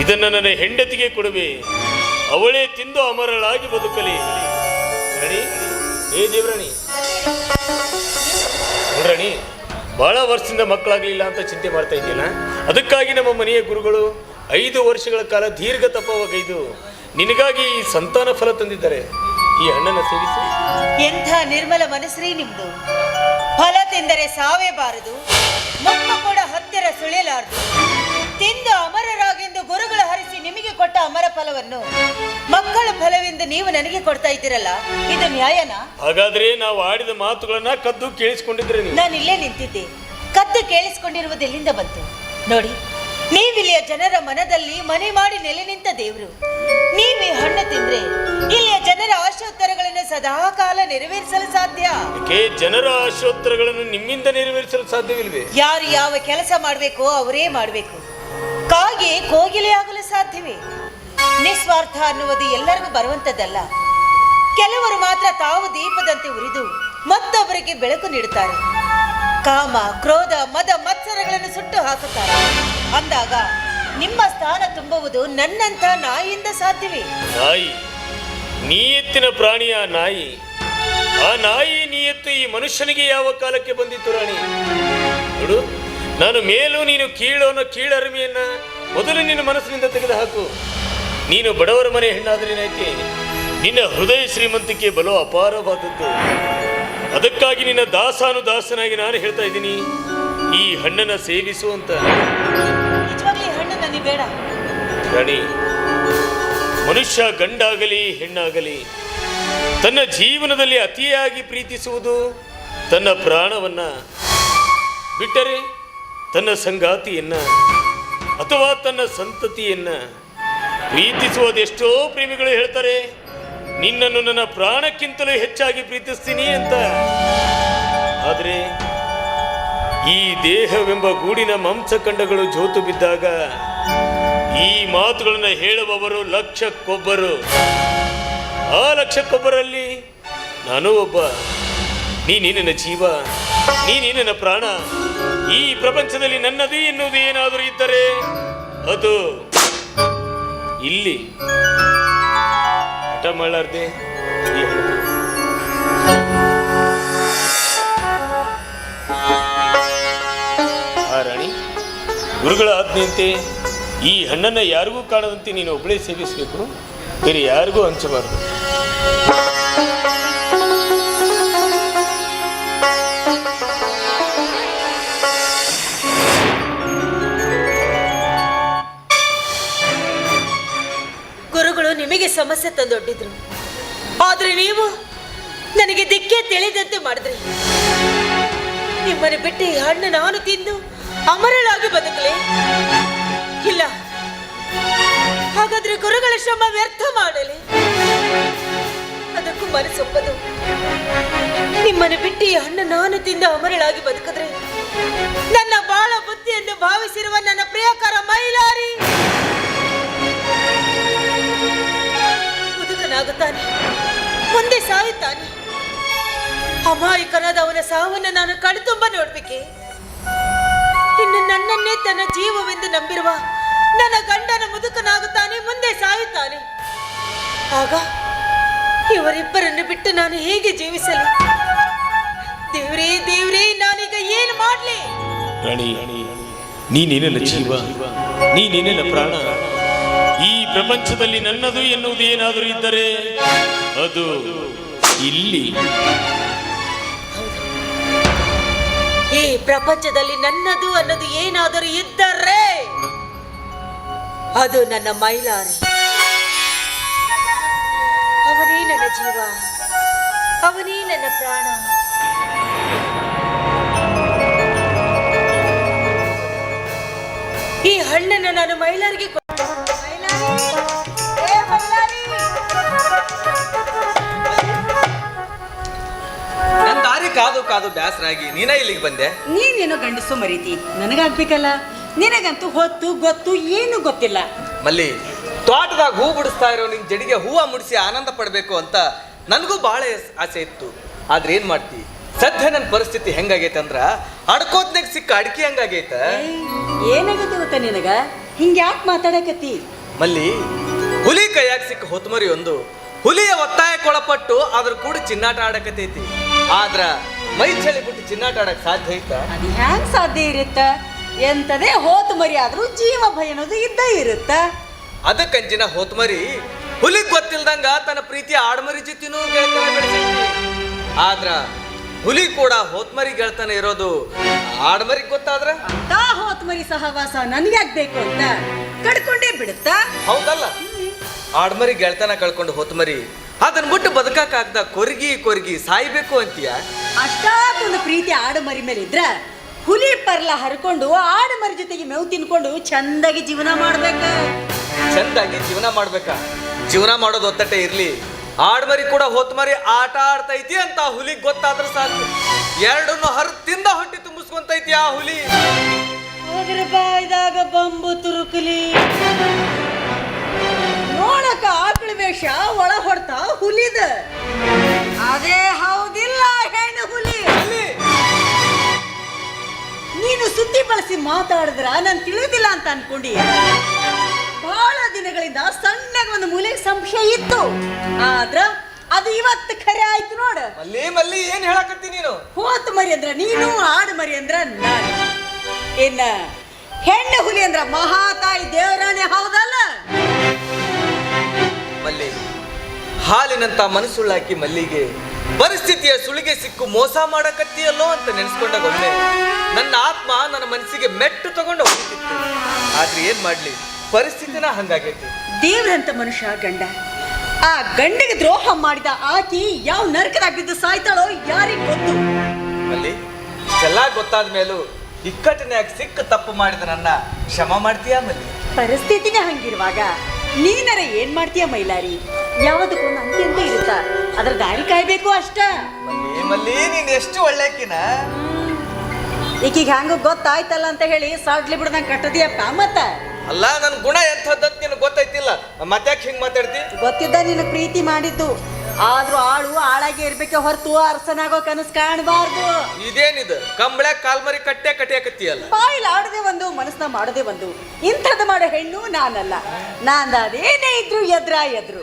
ಇದನ್ನು ನನ್ನ ಹೆಂಡತಿಗೆ ಕೊಡುವೆ, ಅವಳೇ ತಿಂದು ಅಮರಳಾಗಿ ಬದುಕಲಿ. ರಾಣಿ, ಏ ದೇವರಾಣಿ, ನೋಡ್ರಾಣಿ, ಬಹಳ ವರ್ಷದಿಂದ ಮಕ್ಕಳಾಗಲಿಲ್ಲ ಅಂತ ಚಿಂತೆ ಮಾಡ್ತಾ ಇದ್ದೀನ. ಅದಕ್ಕಾಗಿ ನಮ್ಮ ಮನೆಯ ಗುರುಗಳು 5 ವರ್ಷಗಳ ಕಾಲ ದೀರ್ಘ ತಪವಗೈದು ನಿನಗಾಗಿ ಈ ಸಂತಾನ ಫಲ ತಂದಿದ್ದಾರೆ. ಈ ಹಣ್ಣನ್ನು ಸೇವಿಸಿ. ಎಂಥ ನಿರ್ಮಲ ಮನಸ್ಸೇ ನಿಮ್ದು. ಫಲ ತಿಂದರೆ ಸಾವೇ ಬಾರದು, ಮಕ್ಕ ಕೂಡ ಹತ್ತಿರ ಸುಳಿಯಲಾರದು. ತಿಂದು ಅಮರರಾಗೆಂದು ಗುರುಗಳು ಹರಿಸಿ ನಿಮಗೆ ಕೊಟ್ಟ ಅಮರ ಫಲವನ್ನು ಮಕ್ಕಳ ಫಲವೆಂದು ನೀವು ನನಗೆ ಕೊಡ್ತಾ ಇದ್ದೀರಲ್ಲ, ಇದು ನ್ಯಾಯನಾ? ಹಾಗಾದ್ರೆ ನಾವು ಆಡಿದ ಮಾತುಗಳನ್ನ ಕದ್ದು ಕೇಳಿಸಿಕೊಂಡಿದ್ರೆ ನೀವು. ನಾನು ಇಲ್ಲೇ ನಿಂತಿದ್ದೆ, ಕದ್ದು ಕೇಳಿಸಿಕೊಂಡಿರುವುದು ಎಲ್ಲಿಂದ ಬಂತು? ನೋಡಿ, ನೀವಿಲ್ಲಿಯ ಜನರ ಮನದಲ್ಲಿ ಮನೆ ಮಾಡಿ ನೆಲೆ ನಿಂತ ದೇವರು. ನೀವೇ ಹಣ್ಣು ತಿಂದ್ರೆ ಇಲ್ಲಿಯ ಜನರ ಆಶೋತ್ತರಗಳನ್ನು ಸದಾ ಕಾಲ ನೆರವೇರಿಸಲು ಸಾಧ್ಯ. ಜನರ ಆಶೋತ್ತರಗಳನ್ನು ನಿಮ್ಮಿಂದ ನೆರವೇರಿಸಲು ಸಾಧ್ಯವಿಲ್ವೇ? ಯಾರು ಯಾವ ಕೆಲಸ ಮಾಡಬೇಕೋ ಅವರೇ ಮಾಡಬೇಕು. ಕಾಗೆ ಕೋಗಿಲೆ ಆಗಲು ಸಾಧ್ಯವೇ? ನಿಸ್ವಾರ್ಥ ಅನ್ನುವುದು ಎಲ್ಲರಿಗೂ ಬರುವಂತದ್ದಲ್ಲ. ಕೆಲವರು ಮಾತ್ರ ತಾವು ದೀಪದಂತೆ ಉರಿದು ಮತ್ತೊಬ್ಬರಿಗೆ ಬೆಳಕು ನೀಡುತ್ತಾರೆ. ಕಾಮ, ಕ್ರೋಧ, ಮದ, ಮತ್ಸರಗಳನ್ನು ಸುಟ್ಟು ಹಾಕುತ್ತಾರೆ. ಅಂದಾಗ ನಿಮ್ಮ ಸ್ಥಾನ ತುಂಬುವುದು ನನ್ನಂಥ ನಾಯಿಯಿಂದ ಸಾಧ್ಯವೇ? ನಾಯಿ, ನೀಯತ್ತಿನ ಪ್ರಾಣಿಯ ನಾಯಿ. ಆ ನಾಯಿ ನೀಯತ್ತು ಈ ಮನುಷ್ಯನಿಗೆ ಯಾವ ಕಾಲಕ್ಕೆ ಬಂದಿತ್ತು ರಾಣಿ? ನೋಡು, ನಾನು ಮೇಲು ನೀನು ಕೀಳು ಅನ್ನೋ ಕೀಳರಿಮೆಯನ್ನ ಮೊದಲು ನಿನ್ನ ಮನಸ್ಸಿನಿಂದ ತೆಗೆದುಹಾಕು. ನೀನು ಬಡವರ ಮನೆ ಹೆಣ್ಣಾದ್ರೇನಾಯ್ಕೆ, ನಿನ್ನ ಹೃದಯ ಶ್ರೀಮಂತಿಕೆ ಬಲು ಅಪಾರವಾದದ್ದು. ಅದಕ್ಕಾಗಿ ನಿನ್ನ ದಾಸಾನುದಾಸನಾಗಿ ನಾನು ಹೇಳ್ತಾ ಇದ್ದೀನಿ, ಈ ಹಣ್ಣನ್ನು ಸೇವಿಸು ಅಂತ. ನಿಜವಾಗ್ಲೂ ಹಣ್ಣು ನನಗೆ ಬೇಡ ರಾಣಿ. ಮನುಷ್ಯ ಗಂಡಾಗಲಿ ಹೆಣ್ಣಾಗಲಿ ತನ್ನ ಜೀವನದಲ್ಲಿ ಅತಿಯಾಗಿ ಪ್ರೀತಿಸುವುದು ತನ್ನ ಪ್ರಾಣವನ್ನ, ಬಿಟ್ಟರೆ ತನ್ನ ಸಂಗಾತಿಯನ್ನ ಅಥವಾ ತನ್ನ ಸಂತತಿಯನ್ನ ಪ್ರೀತಿಸುವುದೆಷ್ಟೋ ಪ್ರೇಮಿಗಳು ಹೇಳ್ತಾರೆ, ನಿನ್ನನ್ನು ನನ್ನ ಪ್ರಾಣಕ್ಕಿಂತಲೂ ಹೆಚ್ಚಾಗಿ ಪ್ರೀತಿಸ್ತೀನಿ ಅಂತ. ಆದರೆ ಈ ದೇಹವೆಂಬ ಗೂಡಿನ ಮಾಂಸಖಂಡಗಳು ಜೋತು ಬಿದ್ದಾಗ ಈ ಮಾತುಗಳನ್ನು ಹೇಳುವವರು ಲಕ್ಷಕ್ಕೊಬ್ಬರು. ಆ ಲಕ್ಷಕ್ಕೊಬ್ಬರಲ್ಲಿ ನಾನು ಒಬ್ಬ. ನೀನೇ ನನ್ನ ಜೀವ, ನೀನೇ ನನ್ನ ಪ್ರಾಣ. ಈ ಪ್ರಪಂಚದಲ್ಲಿ ನನ್ನದೇ ಎನ್ನುವುದು ಏನಾದರೂ ಇದ್ದರೆ ಅದು ಇಲ್ಲಿ. ಹಠ ಮಾಡಲಾರ್ದೆ ರಾಣಿ, ಗುರುಗಳ ಆಜ್ಞೆಯಂತೆ ಈ ಹಣ್ಣನ್ನು ಯಾರಿಗೂ ಕಾಣದಂತೆ ನೀನು ಒಬ್ಬಳೇ ಸೇವಿಸಬೇಕು, ಬೇರೆ ಯಾರಿಗೂ ಹಂಚಬಾರದು. ಗುರುಗಳು ನಿಮಗೆ ಸಮಸ್ಯೆ ತಂದೊಡ್ಡಿದ್ರು, ಆದ್ರೆ ನೀವು ನನಗೆ ದಿಕ್ಕೇ ತಿಳಿದಂತೆ ಮಾಡಿದ್ರಿ. ನಿಮ್ಮನ್ನು ಬಿಟ್ಟು ಈ ಹಣ್ಣು ನಾನು ತಿಂದು ಅಮರಳಾಗಿ ಬದುಕಲೇ? ಇಲ್ಲ. ಹಾಗಾದ್ರೆ ಗುರುಗಳ ಶ್ರಮ ವ್ಯರ್ಥ ಮಾಡಲಿ? ಅದಕ್ಕೂ ಮನಸ್ಸೊಪ್ಪದು. ನಿಮ್ಮನ್ನು ಬಿಟ್ಟು ಈ ಹಣ್ಣು ನಾನು ತಿಂದು ಅಮರಳಾಗಿ ಬದುಕಿದ್ರೆ ನನ್ನ ಬಾಳ ಬುದ್ಧಿ ಎಂದು ಭಾವಿಸಿರುವ ನನ್ನ ಪ್ರಿಯಕರ ಮೈಲಾರಿ ಮುದುಕನಾಗುತ್ತಾನೆ, ಮುಂದೆ ಸಾಯುತ್ತಾನೆ. ಅಮಾಯಕನಾದ ಅವನ ಸಾವನ್ನು ನಾನು ಕಣ್ತುಂಬ ನೋಡ್ಬೇಕೆ? ಇನ್ನು ನನ್ನನ್ನೇ ತನ್ನ ಜೀವವೆಂದು ನಂಬಿರುವ ನನ್ನ ಗಂಡನ ಮುದುಕನಾಗುತ್ತಾನೆ, ಮುಂದೆ ಸಾಯುತ್ತಾನೆ. ಆಗ ಇವರಿಬ್ಬರನ್ನು ಬಿಟ್ಟು ನಾನು ಹೇಗೆ ಜೀವಿಸಲಿ? ದೇವ್ರೇ ದೇವ್ರೇ, ನಾನೀಗ ಏನು ಮಾಡ್ಲಿ? ರಾಣಿ, ನೀನೇ ನನ್ನ ಜೀವ, ನೀನೇ ನನ್ನ ಪ್ರಾಣ. ಈ ಪ್ರಪಂಚದಲ್ಲಿ ನನ್ನದು ಎನ್ನುವುದು ಏನಾದರೂ ಇದ್ದರೆ ಅದು ಇಲ್ಲಿ. ಈ ಪ್ರಪಂಚದಲ್ಲಿ ನನ್ನದು ಅನ್ನೋದು ಏನಾದರೂ ಇದ್ದರೆ ಅದು ನನ್ನ ಮೈಲಾರಿ. ಅವನೇ ನನ್ನ ಜೀವ, ಅವನೇ ನನ್ನ ಪ್ರಾಣ. ಈ ಹಣ್ಣನ್ನು ನಾನು ಮೈಲಾರಿಗೆ ನನ್ನ ದಾರಿ ಕಾದು ಕಾದು ಬ್ಯಾಸರಾಗಿ ನೀನ ಇಲ್ಲಿಗೆ ಬಂದೆ. ನೀನೇನೋ ಗಂಡಸು ಮರೀತಿ, ನನಗಾಗ್ಬೇಕಲ್ಲ. ನಿನಗಂತೂ ಹೊತ್ತು ಗೊತ್ತು ಏನು ಗೊತ್ತಿಲ್ಲ. ಮಲ್ಲಿ, ತೋಟದಾಗ ಹೂ ಬಿಡಿಸ್ತಾ ಇರೋ ನಿನ್ ಜಡಿಗೆ ಹೂವ ಮುಡಿಸಿ ಆನಂದ ಪಡಬೇಕು ಅಂತ ನನಗೂ ಬಹಳ ಆಸೆ ಇತ್ತು. ಆದ್ರೆ ಏನ್ ಮಾಡ್ತಿ, ಸದ್ಯ ನನ್ನ ಪರಿಸ್ಥಿತಿ ಹೆಂಗಾಗೈತೆ ಅಂದ್ರ ಅಡ್ಕೋದ್ನಾಗ ಸಿಕ್ಕ ಅಡಿಕೆ ಹಂಗಾಗೈತ. ಏನಾಗತ್ತೆ ಗೊತ್ತ ನಿನಗ? ಹಿಂಗ್ಯಾಕೆ ಮಾತಾಡಕತ್ತಿ? ಮಲ್ಲಿ, ಹುಲಿ ಕೈಯಾಗ ಸಿಕ್ಕ ಹೊತ್ತಮರಿ ಒಂದು ಹುಲಿಯ ಒತ್ತಾಯಕ್ಕೊಳಪಟ್ಟು ಅದ್ರ ಕೂಡ ಚಿನ್ನಾಟ ಆಡಕತೈತಿ. ಆದ್ರ ಮೈ ಚಳಿ ಬಿಟ್ಟು ಚಿನ್ನಾಟ ಆಡಕ್ ಸಾಧ್ಯ ಐತ? ಅದು ಹ್ಯಾಂಗ್ ಸಾಧ್ಯ ಇರುತ್ತ? ಎಂತದೇ ಹೋತು ಮರಿ ಆದ್ರೂ ಜೀವ ಭಯ ಅನ್ನೋದು ಇದ್ದೇ ಇರುತ್ತ. ಅದಕ್ಕಂಚಿನ ಹೊತ್ತಮರಿ ಹುಲಿಗ್ ಗೊತ್ತಿಲ್ದಂಗ ತನ್ನ ಪ್ರೀತಿ ಆಡ್ಮರಿ ಜೊತೆನೂ ಗೆಳತನ ಬೆಳೆಸೈತಿ. ಆದ್ರ ಹುಲಿ ಕೂಡ ಹೋತ್ಮರಿ ಗೆಳತನ ಇರೋದು ಆಡ್ಮರಿಗೆ ಗೊತ್ತಾದ್ರ ತಾ ಹೋತ್ ಮರಿ ಸಹವಾಸ ನನ್ಗ್ಯಾಗ್ಬೇಕು ಅಂತ ಕಡ್ಕೊಂಡೇ ಬಿಡುತ್ತಾ? ಹೌದಲ್ಲ? ಆಡ್ಮರಿ ಗೆಳತನ ಕಳ್ಕೊಂಡು ಹೋತ್ಮರಿ ಅದನ್ನ ಬಿಟ್ಟು ಬದುಕಾಕಾಗ್ದ ಕೊರ್ಗಿ ಸಾಯ್ಬೇಕು ಅಂತೀಯ? ಅಷ್ಟಾದೊಂದು ಪ್ರೀತಿ ಆಡು ಮರಿ ಮೇಲೆ ಇದ್ರ ಹುಲಿ ಪರ್ಲ ಹರ್ಕೊಂಡು ಆಡು ಮರಿ ಜೊತೆಗೆ ಮೇವು ತಿನ್ಕೊಂಡು ಚಂದಾಗಿ ಜೀವನ ಮಾಡ್ಬೇಕ. ಚಂದಾಗಿ ಜೀವನ ಮಾಡ್ಬೇಕಾ? ಜೀವನ ಮಾಡೋದು ಒತ್ತಟ್ಟೆ ಇರ್ಲಿ, ಆಡ್ಮರಿ ಕೂಡ ಹೊತ್ಮರಿ ಆಟ ಆಡ್ತೈತಿ ಅಂತ ಹುಲಿಗ್ ಗೊತ್ತಾದ್ರೆ ಸಾಕು. ಎರಡನ್ನು ಹರತಿಂದ ಹೊಟ್ಟಿ ತುಂಬಿಸ್ಕೊಂತೈತಿ ಆ ಹುಲಿ. ಹೋದ್ರ ಬಾಯ್ದಾಗ ಬಂಬು ತುರುಕಲಿ ನೋಡಕ ಆಕಳ ವೇಷ ಒಳ ಹೊಡ್ತ ಹುಲಿದ. ಅದೇ ಹೌದಿಲ್ಲ ಹೆಣ್ಣು ಹುಲಿ? ನೀನು ಸುದ್ದಿ ಬಳಸಿ ಮಾತಾಡಿದ್ರ ನಾನು ತಿಳಿದಿಲ್ಲ ಅಂತ ಅನ್ಕೊಂಡಿ. ಬಹಳ ದಿನಗಳಿಂದ ಸಣ್ಣಗ ಒಂದು ಮೂಲೆಗೆ ಸಂಶಯ ಇತ್ತು, ಆದ್ರ ಅದು ಇವತ್ತು ಖರೆ ಆಯ್ತು ನೋಡ. ಮಲ್ಲಿ ಏನ್ ಹೇಳಕತ್ತಿ ನೀನು? ಹೋತ್ ಮರಿ ಅಂದ್ರ ನೀನು, ಆಡು ಮರಿ ಅಂದ್ರ ನಾನು. ಇನ್ನ ಹೆಣ್ಣು ಹುಲಿ ಅಂದ್ರ ಮಹಾತಾಯಿ ದೇವರಾಣೆ ಹೌದಲ್ಲ? ಮಲ್ಲಿ, ಹಾಲಿನಂತ ಮನಸ್ಸುಳ್ಳಾಕಿ ಮಲ್ಲಿಗೆ ಪರಿಸ್ಥಿತಿಯ ಸುಳಿಗೆ ಸಿಕ್ಕು ಮೋಸ ಮಾಡಕತ್ತಿಯಲ್ಲೋ ಅಂತ ನೆನೆಸ್ಕೊಂಡಾಗ ಒಮ್ಮೆ ನನ್ನ ಆತ್ಮ ನನ್ನ ಮನಸ್ಸಿಗೆ ಮೆಟ್ಟು ತಗೊಂಡು ಹೋಗ್ತಿತ್ತು. ಆದ್ರೆ ಏನ್ ಮಾಡ್ಲಿ, ಪರಿಸ್ಥಿತಿನ ಹಂಗಾಗೈತಿ. ದೇವ್ರಂತ ಮನುಷ್ಯ ಗಂಡ, ಆ ಗಂಡಿಗೆ ದ್ರೋಹ ಮಾಡಿದ ಆಕಿ ಯಾವ ನರಕದಾಗ ಬಿದ್ದು ಸಾಯ್ತಾಳೋ ಯಾರಿಗ್ ಗೊತ್ತು? ಮಲ್ಲಿ, ಇಷ್ಟೆಲ್ಲ ಗೊತ್ತಾದ ಮೇಲೂ ಇಕ್ಕಟ್ಟಿನ್ಯಾಗ ಸಿಕ್ಕ ತಪ್ಪು ಮಾಡಿದ ನನ್ನ ಕ್ಷಮ ಮಾಡ್ತೀಯಾ ಮಲ್ಲಿ? ಪರಿಸ್ಥಿತಿನೇ ಹಂಗಿರುವಾಗ ನೀನರ ಏನ್ ಮಾಡ್ತೀಯ ಮೈಲಾರಿ? ಯಾವದಕ್ಕೊಂದು ಅಂತ್ಯಂತ ಇರುತ್ತ, ಅದ್ರ ದಾರಿ ಕಾಯ್ಬೇಕು ಅಷ್ಟ. ಮಲ್ಲಿ ನೀನ್ ಎಷ್ಟು ಒಳ್ಳೆಕಿನ. ಈಕಿಗೆ ಹಂಗ ಗೊತ್ತಾಯ್ತಲ್ಲ ಅಂತ ಹೇಳಿ ಸಾಡ್ಲಿ ಬಿಡ್ದಂಗ ಕಟ್ಟದಿಯಪ್ಪ. ಮತ್ತ ಅಲ್ಲ, ನನ್ ಗುಣ ಎಂಥದ್ದಂತ ನಿನಗೆ ಗೊತ್ತೈತಿಲ್ಲ, ಮತ್ತ್ಯಾಕೆ ಹಿಂಗ್ ಮಾತಾಡ್ತಿ? ಗೊತ್ತಿದ್ದ ನಿನ್ನ ಪ್ರೀತಿ ಮಾಡಿದ್ದು, ಆದ್ರೂ ಆಳು ಆಳಾಗಿ ಇರ್ಬೇಕೆ ಹೊರತು ಅರಸನಾಗೋ ಕನಸು ಕಾಣಬಾರ್ದು. ಇದೇನಿದು ಕಂಬಳ ಕಾಲ್ಮರಿ ಕಟ್ಟಿಯಾಕತ್ತಿಯಲ್ಲ? ಬಾಯಿಲ್ ಆಡದೆ ಒಂದು, ಮನಸ್ನ ಮಾಡದೆ ಒಂದು. ಇಂಥದ್ದು ಮಾಡೋ ಹೆಣ್ಣು ನಾನಲ್ಲ. ನಾನದೇನೇ ಇದ್ರು ಎದ್ರು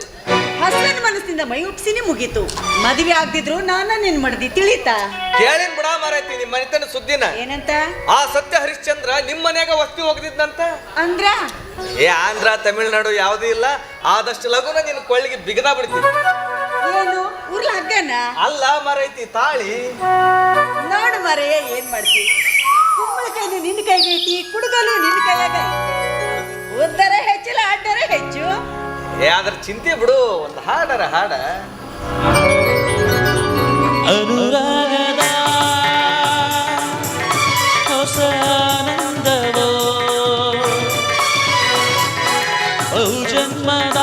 ಹಸನ್ ಮನಸ್ಸಿಂದ ಮೈ ಉಪ್ಸಿನಿ ಮುಗೀತು. ಮದುವೆ ಆಗ್ದಿದ್ರು ನಾನ ನಿನ್ ಮಡ್ದಿ ತಿಳಿತಾ? ಕೇಳಿನ್ ಬಿಡ ಮಾರೈತಿ ನಿಮ್ಮ ಮನೆತನ ಸುದ್ದಿನ. ಏನಂತ? ಆ ಸತ್ಯ ಹರಿಶ್ಚಂದ್ರ ನಿಮ್ ಮನ್ಯಾಗ ವಸ್ತಿ ಹೋಗದಿದ್ದಂತ. ಅಂದ್ರ ಆಂಧ್ರ ತಮಿಳ್ನಾಡು ಯಾವ್ದು ಇಲ್ಲ, ಆದಷ್ಟು ಲಗುನ ನಿನ್ ಕೊಳ್ಳಿಗೆ ಬಿಗದ ಬಿಡ್ತೀನಿ. ಏನು ಉರ್ಲ ಹಗ್ಗನ? ಅಲ್ಲ ಮಾರೈತಿ ತಾಳಿ. ನೋಡು ಮರೆ, ಏನ್ ಮಾಡ್ತಿ? ಕುಂಬಳಕಾಯಿ ನಿನ್ನ ಕೈಗೈತಿ, ಕುಡುಗಲು ನಿನ್ನ ಕೈಯಾಗ. ಉದ್ದರ ಹೆಚ್ಚಿಲ್ಲ, ಅಡ್ಡರ ಹೆಚ್ಚು. ಅದ್ರ ಚಿಂತೆ ಬಿಡು, ಒಂದು ಹಾಡರ ಹಾಡ. ಅನುರಾಗದ ಹೊಸ ಆನಂದವೋ, ಬಹುಜನ್ಮದ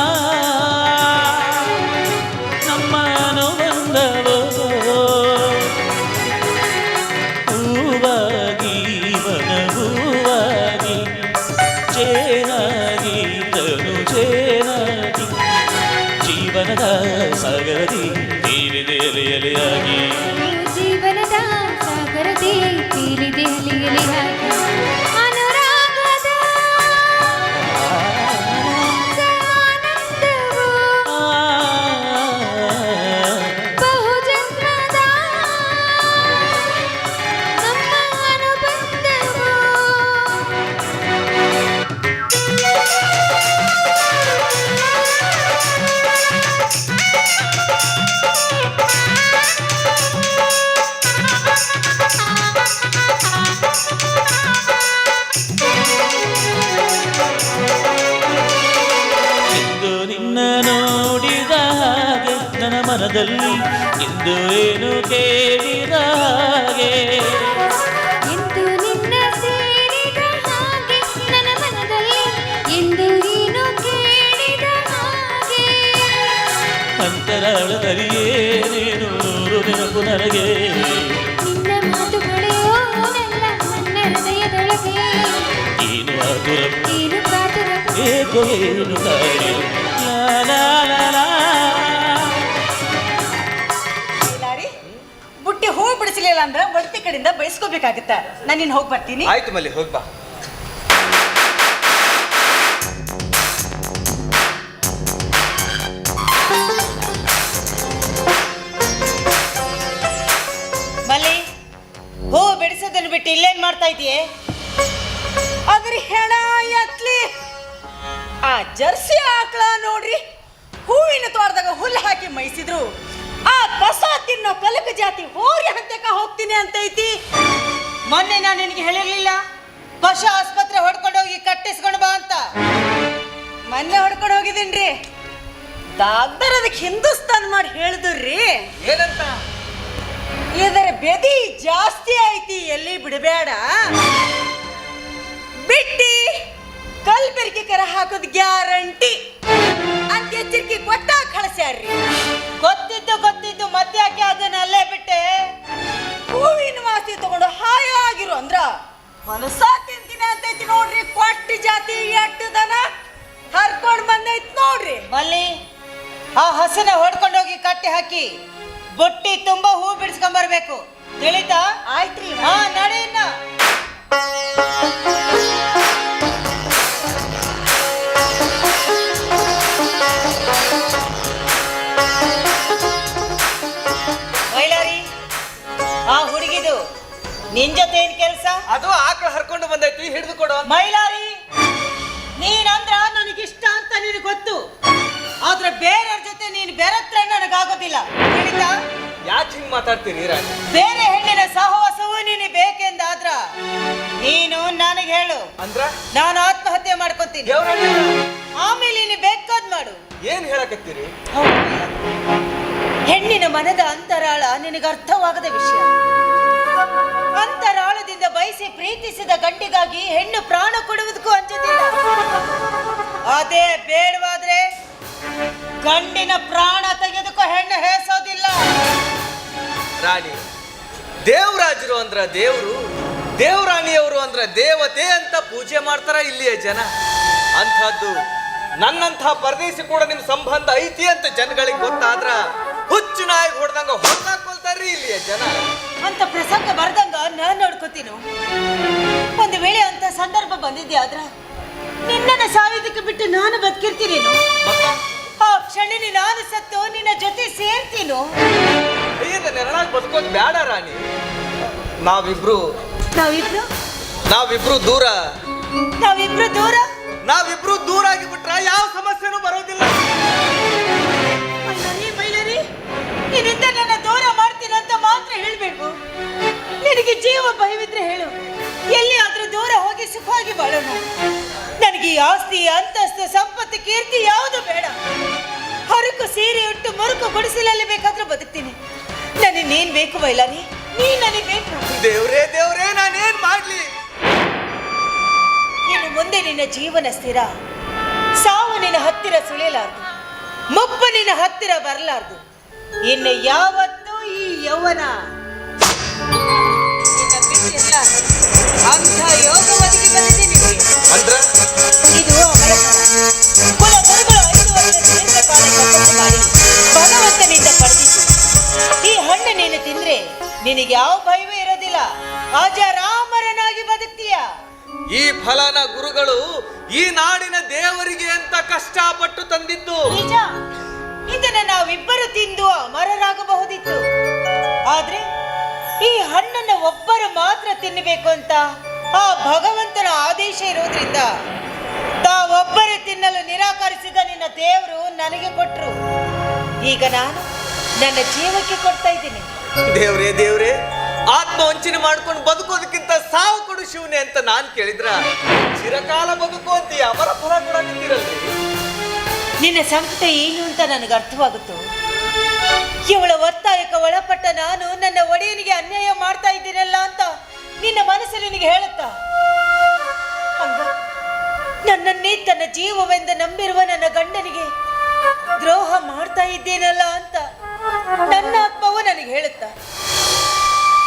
ನಮ್ಮ ಅನುಬಂಧವೋ, ಹೂವಾಗಿ ಮನಹೂವಾಗಿ ಜೇನಾಗಿ ತನು ಜೇನಾಗಿ ಜೀವನದ ಸಾಗರದಿ ತೀರಿದೆ ಎಲೆಯಾಗಿ. ಜೀವನದ ಸಾಗರದಿ ತೀರಿದೆ ಎಲೆಯಾಗಿ. ಅನುರಾಗದ ಆನಂದವು, ಬಹುಜನ್ಮದ ನಮ್ಮ ಅನುಬಂಧವು. ಇಂದು ನಿನ್ನ ನೋಡಿದ ಹಾಗೆ ನನ್ನ ಮನದಲ್ಲಿ ಇಂದು ಏನು ಕೇಳಿದ ಹಾಗೆ, ಎಂದು ನಿನ್ನ ಸೇರಿದ ಹಾಗೆ ನನ್ನ ಮನದಲ್ಲಿ ಎಂದು ನೀನು ಕೇಳಿದ ಹಾಗೆ. ಅಂತರಾಳದಲ್ಲಿ ಏನೇನು ನೂರು ನೆನಪು ನನಗೆ. ನಿನ್ನ ಮಾತುಗಳೇ ಓನಲ್ಲ ನನ್ನ ಹೃದಯದೊಳಗೆ. ಏನು ಆತುರ, ಏನು ಕಾತುರ, ಏಕೋ ಏನು ಕಾರ್ಯ. ಲಾ ಲಾ ಲಾ ಲಾ. ಮೈಲಾರಿ, ಬುಟ್ಟಿ ಹೂ ಬಿಡಿಸಲಿಲ್ಲ ಅಂದ್ರ ಬಡ್ತಿ ಕಡೆಯಿಂದ ಬಯಸ್ಕೋಬೇಕಾಗತ್ತ. ನಾನು ನಿನ್ ಹೋಗಿ ಬರ್ತೀನಿ. ಆಯ್ತು ಮಲ್ಲಿ, ಹೋಗ್ಬಾ. ಮಲ್ಲಿ, ಹೂ ಬಿಡಿಸೋದನ್ನು ಬಿಟ್ಟು ಇಲ್ಲೇನ್ ಮಾಡ್ತಾ ಇದೀಯೇ? ಅದ್ರ ಹೆಣ ಎತ್ಲಿ. ಆ ಜರ್ಸಿ ಆಕಳ ನೋಡ್ರಿ, ಹೂವಿನ ತೋಟದಾಗ ಹುಲ್ಲು ಹಾಕಿ ಮೈಸಿದ್ರು ಆ ಕಸ ತಿನ್ನೋ ಕಲಕ ಜಾತಿ ಹೋರಿ ಹಂತಕ ಹೋಗ್ತೀನಿ ಅಂತ ಐತಿ. ಮೊನ್ನೆ ನಾನು ನಿನಗೆ ಹೇಳಿರ್ಲಿಲ್ಲ ಪಶು ಆಸ್ಪತ್ರೆ ಹೊಡ್ಕೊಂಡು ಹೋಗಿ ಕಟ್ಟಿಸ್ಕೊಂಡು ಬಾ ಅಂತ. ಮೊನ್ನೆ ಹೊಡ್ಕೊಂಡು ಹೋಗಿದ್ದೀನ್ರಿ. ಡಾಕ್ಟರ್ ಅದಕ್ಕೆ ಹಿಂದೂಸ್ತಾನ್ ಮಾಡಿ ಹೇಳಿದ್ರಿ. ಏನಂತ? ಇದರ ಬೆದಿ ಜಾಸ್ತಿ ಐತಿ, ಎಲ್ಲಿ ಬಿಡಬೇಡ, ಬಿಟ್ಟಿ ಕಲ್ಬೆರ್ಗಿ ಕರ ಹಾಕೋದು ಗ್ಯಾರಂಟಿ ಅಂತ ಎಚ್ಚರಿಕೆ ಕೊಟ್ಟ ಕಳಿಸ್ಯಾರ್ರಿ. ಗೊತ್ತಿದ್ದು ಮತ್ತೆ ಯಾಕೆ ಅದನ್ನ ಅಲ್ಲೇ ಬಿಟ್ಟೆ? ಹೂವಿನ ವಾಸಿ ತಗೊಂಡು ಹಾಯಾಗಿರು ಅಂದ್ರ ಮನಸ್ಸ ತಿಂತೀನಿ ಅಂತೈತಿ ನೋಡ್ರಿ. ಕೊಟ್ಟಿ ಜಾತಿ ಎಟ್ಟು ದನ ಹರ್ಕೊಂಡ್ ಬಂದೈತಿ ನೋಡ್ರಿ. ಮಲ್ಲಿ ಆ ಹಸನ ಹೊಡ್ಕೊಂಡೋಗಿ ಕಟ್ಟಿ ಹಾಕಿ ಬುಟ್ಟಿ ತುಂಬಾ ಹೂ ಬಿಡಿಸ್ಕೊಂಡ್ ಬರ್ಬೇಕು, ತಿಳಿತಾ? ಆಯ್ತ್ರಿ. ಹಾ, ನಡಿ ಇನ್ನ. ಮೈಲಾರಿ, ಆ ಹುಡುಗಿದು ನಿನ್ ಜೊತೆ ಏನ್ ಕೆಲ್ಸ? ಅದು ಆಕಳ ಹರ್ಕೊಂಡು ಬಂದೈತಿ, ಹಿಡಿದು ಕೊಡು. ಮೈಲಾರಿ, ನೀನಂದ್ರ ನನಗಿಷ್ಟ ಅಂತ ನಿನಗೆ ಗೊತ್ತು, ಆದ್ರೆ ಬೇರೆಯವ್ರ ಜೊತೆ ನೀನು ಬೆರತ್ರ ನನಗಾಗೋದಿಲ್ಲ, ತಿಳಿತಾ? ಯಾಕೆ ಹಿಂಗ್ ಮಾತಾಡ್ತೀರಿ ರಾಣಿ? ಬೇರೆ ಹೆಣ್ಣಿನ ಸಹವಾಸವು ನೀನು ಬೇಕೆಂದಾದ್ರ ನೀನು ನನಗೆ ಹೇಳು, ಅಂದ್ರ ನಾನು ಆತ್ಮಹತ್ಯೆ ಮಾಡ್ಕೊತೀನಿ. ದೇವರಾಣಿ ಆಮೇಲೆ ನೀನು ಬೇಕಾದ್ ಮಾಡು. ಏನ್ ಹೇಳಕತ್ತೀರಿ? ಹೆಣ್ಣಿನ ಮನದ ಅಂತರಾಳ ನಿನಗೆ ಅರ್ಥವಾಗದ ವಿಷಯ. ಅಂತರಾಳದಿಂದ ಬಯಸಿ ಪ್ರೀತಿಸಿದ ಗಂಡಿಗಾಗಿ ಹೆಣ್ಣು ಪ್ರಾಣ ಕೊಡುವುದಕ್ಕೂ ಅಂಜುತ್ತಿಲ್ಲ. ಅದೇ ಬೇಡವಾದ್ರೆ ಗಂಡಿನ ಪ್ರಾಣ ತೆಗೆದುಕೋ ಹೆಣ್ಣು ಹೇಸೋದಿಲ್ಲ. ರಾಣಿ, ದೇವರಾಜರು ಅಂದ್ರ ದೇವ್ರು, ದೇವರಾಣಿಯವರು ಅಂದ್ರ ದೇವತೆ ಅಂತ ಪೂಜೆ ಮಾಡ್ತಾರ ಇಲ್ಲಿಯ ಜನ. ಅಂಥದ್ದು ನನ್ನಂಥ ಪರದೇಶಿ ಕೂಡ ನಿಮ್ ಸಂಬಂಧ ಐತಿ ಅಂತ ಜನಗಳಿಗೆ ಗೊತ್ತಾದ್ರ ಹುಚ್ಚು ನಾಯಿಗೆ ಹೊಡೆದಂಗ ಹೊತ್ತಾಕೊಳ್ತಾರ್ರಿ ಇಲ್ಲಿಯ ಜನ. ಅಂತ ಪ್ರಸಂಗ ಬರ್ದಂಗ ನಾನ್ ನೋಡ್ಕೋತೀನು. ಒಂದು ವೇಳೆ ಅಂತ ಸಂದರ್ಭ ಬಂದಿದ್ಯಾದ್ರ ನಿನ್ನನ್ನು ಸಾವಿದಕ್ಕೆ ಬಿಟ್ಟು ನಾನು ಬದುಕಿರ್ತೀನೇನು? ಆ ಕ್ಷಣನೇ ನಾನು ಸತ್ತು ನಿನ್ನ ಜೊತೆ ಸೇರ್ತೀನು. ನೆರಳಾಗಿ ಬದುಕೋದು ಬೇಡ ರಾಣಿ. ನಾವಿಬ್ರು ದೂರ ನಾವಿಬ್ರು ದೂರ ಆಗಿಬಿಟ್ರ ಯಾವ ಸಮಸ್ಯೆನೂ ಬರೋದಿಲ್ಲ. ಮೈಲಾರಿ, ನಿನ್ನಿಂದ ನನ್ನ ದೂರ ಮಾಡ್ತೀನಂತ ಮಾತ್ರ ಹೇಳ್ಬೇಕು. ನಿನಗೆ ಜೀವ ಭಯವಿದ್ರೆ ಹೇಳು, ಎಲ್ಲಿಯಾದ್ರೂ ದೂರ ಹೋಗಿ ಸುಖವಾಗಿ ಬಾಳೋಣ. ನನಗೆ ಈ ಆಸ್ತಿ, ಅಂತಸ್ತು, ಸಂಪತ್ತು, ಕೀರ್ತಿ ಯಾವುದು ಬೇಡ. ಹರಕು ಸೀರೆ ಉಟ್ಟು ಮರುಕು ಗುಡಿಸಲಲ್ಲಿ ಬೇಕಾದ್ರೂ ಬದುಕ್ತೀನಿ. ನನಗೆ ನೀನ್ ಬೇಕು ಮೈಲಾರಿ, ನೀನ್ ನನಗೆ ಬೇಕು. ದೇವ್ರೇ ನಾನೇನ್ ಮಾಡ್ಲಿ? ಇನ್ನು ಮುಂದೆ ನಿನ್ನ ಜೀವನ ಸ್ಥಿರ. ಸಾವು ನಿನ್ನ ಹತ್ತಿರ ಸುಳಿಯಲಾರ್ದು, ಮುಪ್ಪು ನಿನ್ನ ಹತ್ತಿರ ಬರಲಾರ್ದು. ಇನ್ನು ಯಾವತ್ತೂ ಈ ಯೌವನ ನಿನ್ನ ಬಿಟ್ಟಿಲ್ಲ. ಅಂಥ ಯೋಗ ಒದಗಿ ಬಂದಿದೆ ನಿನಗೆ. ಅಂದ್ರ ಇದು ಅಮರ ಕುಲ ಗುರುಗಳು 5 ವರ್ಷ ದೀರ್ಘಕಾಲ ತಪಸ್ಸು ಮಾಡಿ ಭಗವಂತನಿಂದ ಪಡೆದಿದ್ದು. ಈ ಹಣ್ಣು ನೀನು ತಿಂದ್ರೆ ನಿನಗೆ ಯಾವ ಭಯವೇ ಇರೋದಿಲ್ಲ. ಅಜರಾಮರನಾಗಿ ಬದುಕ್ತೀಯ. ಈ ಫಲನ ಗುರುಗಳು ಈ ನಾಡಿನ ದೇವರಿಗೆ ಅಂತ ಕಷ್ಟಪಟ್ಟು ತಂದಿದ್ದು. ನಿಜ, ಇದನ್ನ ನಾವಿಬ್ಬರು ತಿಂದು ಅಮರರಾಗಬಹುದಿತ್ತು. ಆದ್ರೆ ಈ ಹಣ್ಣನ್ನು ಒಬ್ಬರು ಮಾತ್ರ ತಿನ್ನಬೇಕು ಅಂತ ಆ ಭಗವಂತನ ಆದೇಶ ಇರೋದ್ರಿಂದ ತಾವೊಬ್ಬರು ತಿನ್ನಲು ನಿರಾಕರಿಸಿದ ನಿನ್ನ ದೇವರು ನನಗೆ ಕೊಟ್ರು. ಈಗ ನಾನು ನನ್ನ ಜೀವಕ್ಕೆ ಕೊಡ್ತಾ ಇದ್ದೀನಿ. ದೇವ್ರೇ ಆತ್ಮವಂಚನೆ ಮಾಡ್ಕೊಂಡು ಬದುಕೋದಕ್ಕಿಂತ ಸಾವು ಕೊಡು ಶಿವನೇ ಅಂತ ನಾನ್ ಕೇಳಿದ್ರ ಚಿರಕಾಲ ಬದುಕು ಅಂತ ಅಮರ ಫಲ ಕೂಡ ನಿಂತಿರಲ್ರಿ. ನಿನ್ನ ಸಂಕಟ ಏನು ಅಂತ ನನಗೆ ಅರ್ಥವಾಗುತ್ತೋ. ಇವಳ ಒತ್ತಾಯಕ್ಕೆ ಒಳಪಟ್ಟ ನಾನು ನನ್ನ ಒಡೆಯನಿಗೆ ಅನ್ಯಾಯ ಮಾಡ್ತಾ ಇದ್ದೀನಲ್ಲ ಅಂತ ನಿನ್ನ ಮನಸ್ಸು ನಿನಗೆ ಹೇಳುತ್ತಾ? ಹಂಗ ನನ್ನನ್ನೇ ತನ್ನ ಜೀವವೆಂದು ನಂಬಿರುವ ನನ್ನ ಗಂಡನಿಗೆ ದ್ರೋಹ ಮಾಡ್ತಾ ಇದ್ದೇನಲ್ಲ ಅಂತ ನನ್ನ ಆತ್ಮವು ನನಗೆ ಹೇಳುತ್ತಾ?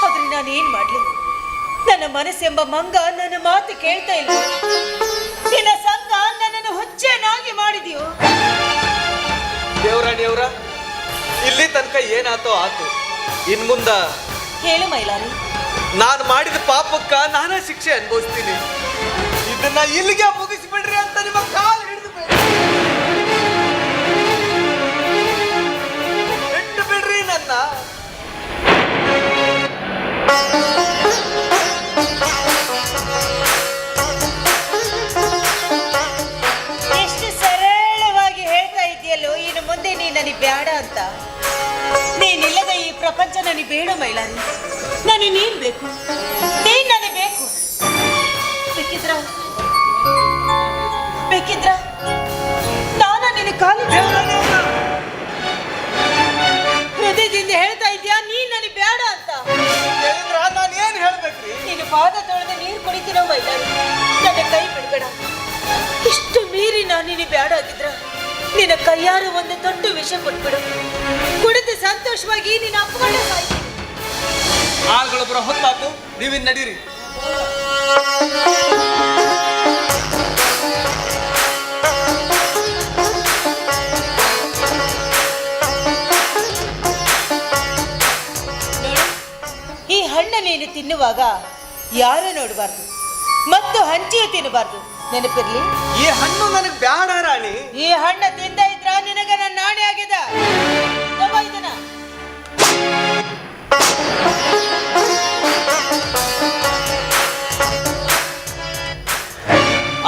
ಆದ್ರೆ ನಾನೇನ್ ಮಾಡ್ಲಿ? ನನ್ನ ಮನಸ್ಸೆಂಬ ಮಂಗ ನನ್ನ ಮಾತು ಕೇಳ್ತಾ ಇಲ್ಲ. ನಿನ್ನ ಸಂಘ ನನ್ನನ್ನು ಹುಚ್ಚನಾಗಿ ಮಾಡಿದೆಯೋ? ದೇವರಾಣಿಯವರ ಇಲ್ಲಿ ತನಕ ಏನಾತೋ ಆತು. ಇನ್ ಮುಂದ ಹೇಳು ಮೈಲಾರಿ. ನಾನು ಮಾಡಿದ ಪಾಪಕ್ಕ ನಾನೇ ಶಿಕ್ಷೆ ಅನುಭವಿಸ್ತೀನಿ. ಇದನ್ನ ಇಲ್ಲಿಗೆ ಮುಗಿಸ್ಬಿಡ್ರಿ ಅಂತ ನಿಮ್ಮ ಕಾಲು ಹಿಡಿದು ಬಿಟ್ಟು ಬಿಡ್ರಿ ನನ್ನ. ಎಷ್ಟು ಸರಳವಾಗಿ ಹೇಳ್ತಾ ಇದೆಯಲ್ಲೋ, ಇನ್ನು ಬೇಡ ಅಂತ. ನೀನಿಲ್ಲದ ಈ ಪ್ರಪಂಚ ನನಗೆ ಬೇಡ ಮೈಲಾರಿ. ನನಗೆ ನೀನ್ ಬೇಕು, ನೀನ್ ನನಗೆ ಬೇಕು. ಬೇಕಿದ್ರ ನಾನು ನಿನ್ನ ಕಾಲಿ ಹೃದಯದಿಂದ ಹೇಳ್ತಾ ಇದ್ಯಾ ನೀನ್ ನನಗೆ ಬೇಡ ಅಂತ. ನಾನು ಏನ್ ಹೇಳ್ಬೇಕ್ರಿ? ನೀನು ಪಾದ ತೊಳೆದು ನೀರು ಕುಡಿತೀರೋ ಮೈಲಾರಿ, ನನ್ನ ಕೈ ಬಿಡ್ಬೇಡ. ಇಷ್ಟು ಮೀರಿ ನಾನು ನಿನಗೆ ಬೇಡ ಆಗಿದ್ರ ನಿನ್ನ ಕೈಯಾರು ಒಂದು ತೊಟ್ಟು ವಿಷ ಕೊಟ್ಬಿಡು. ಕುಡಿದು ಸಂತೋಷವಾಗಿ ನೀನು ಅಪ್ಪಗೊಂಡ ಸಾಯ್ತೀನಿ. ಆಳ್ಗಳೊಬ್ಬರ ಹೊತ್ತಾತು, ನೀವಿನ್ ನಡೀರಿ. ಈ ಹಣ್ಣು ನೀನು ತಿನ್ನುವಾಗ ಯಾರು ನೋಡಬಾರ್ದು ಮತ್ತು ಹಂಚಿಯು ತಿನ್ನಬಾರ್ದು. ನೆನಪಿರ್ಲಿ, ಈ ಹಣ್ಣು ನನಗೆ ಬ್ಯಾಡ ರಾಣಿ. ಈ ಹಣ್ಣು ತಿಂದ ಇದ್ರ ನಿನಗ ನನ್ನ ನಾಣೆ ಆಗ್ಯದ. ಇದನ್ನ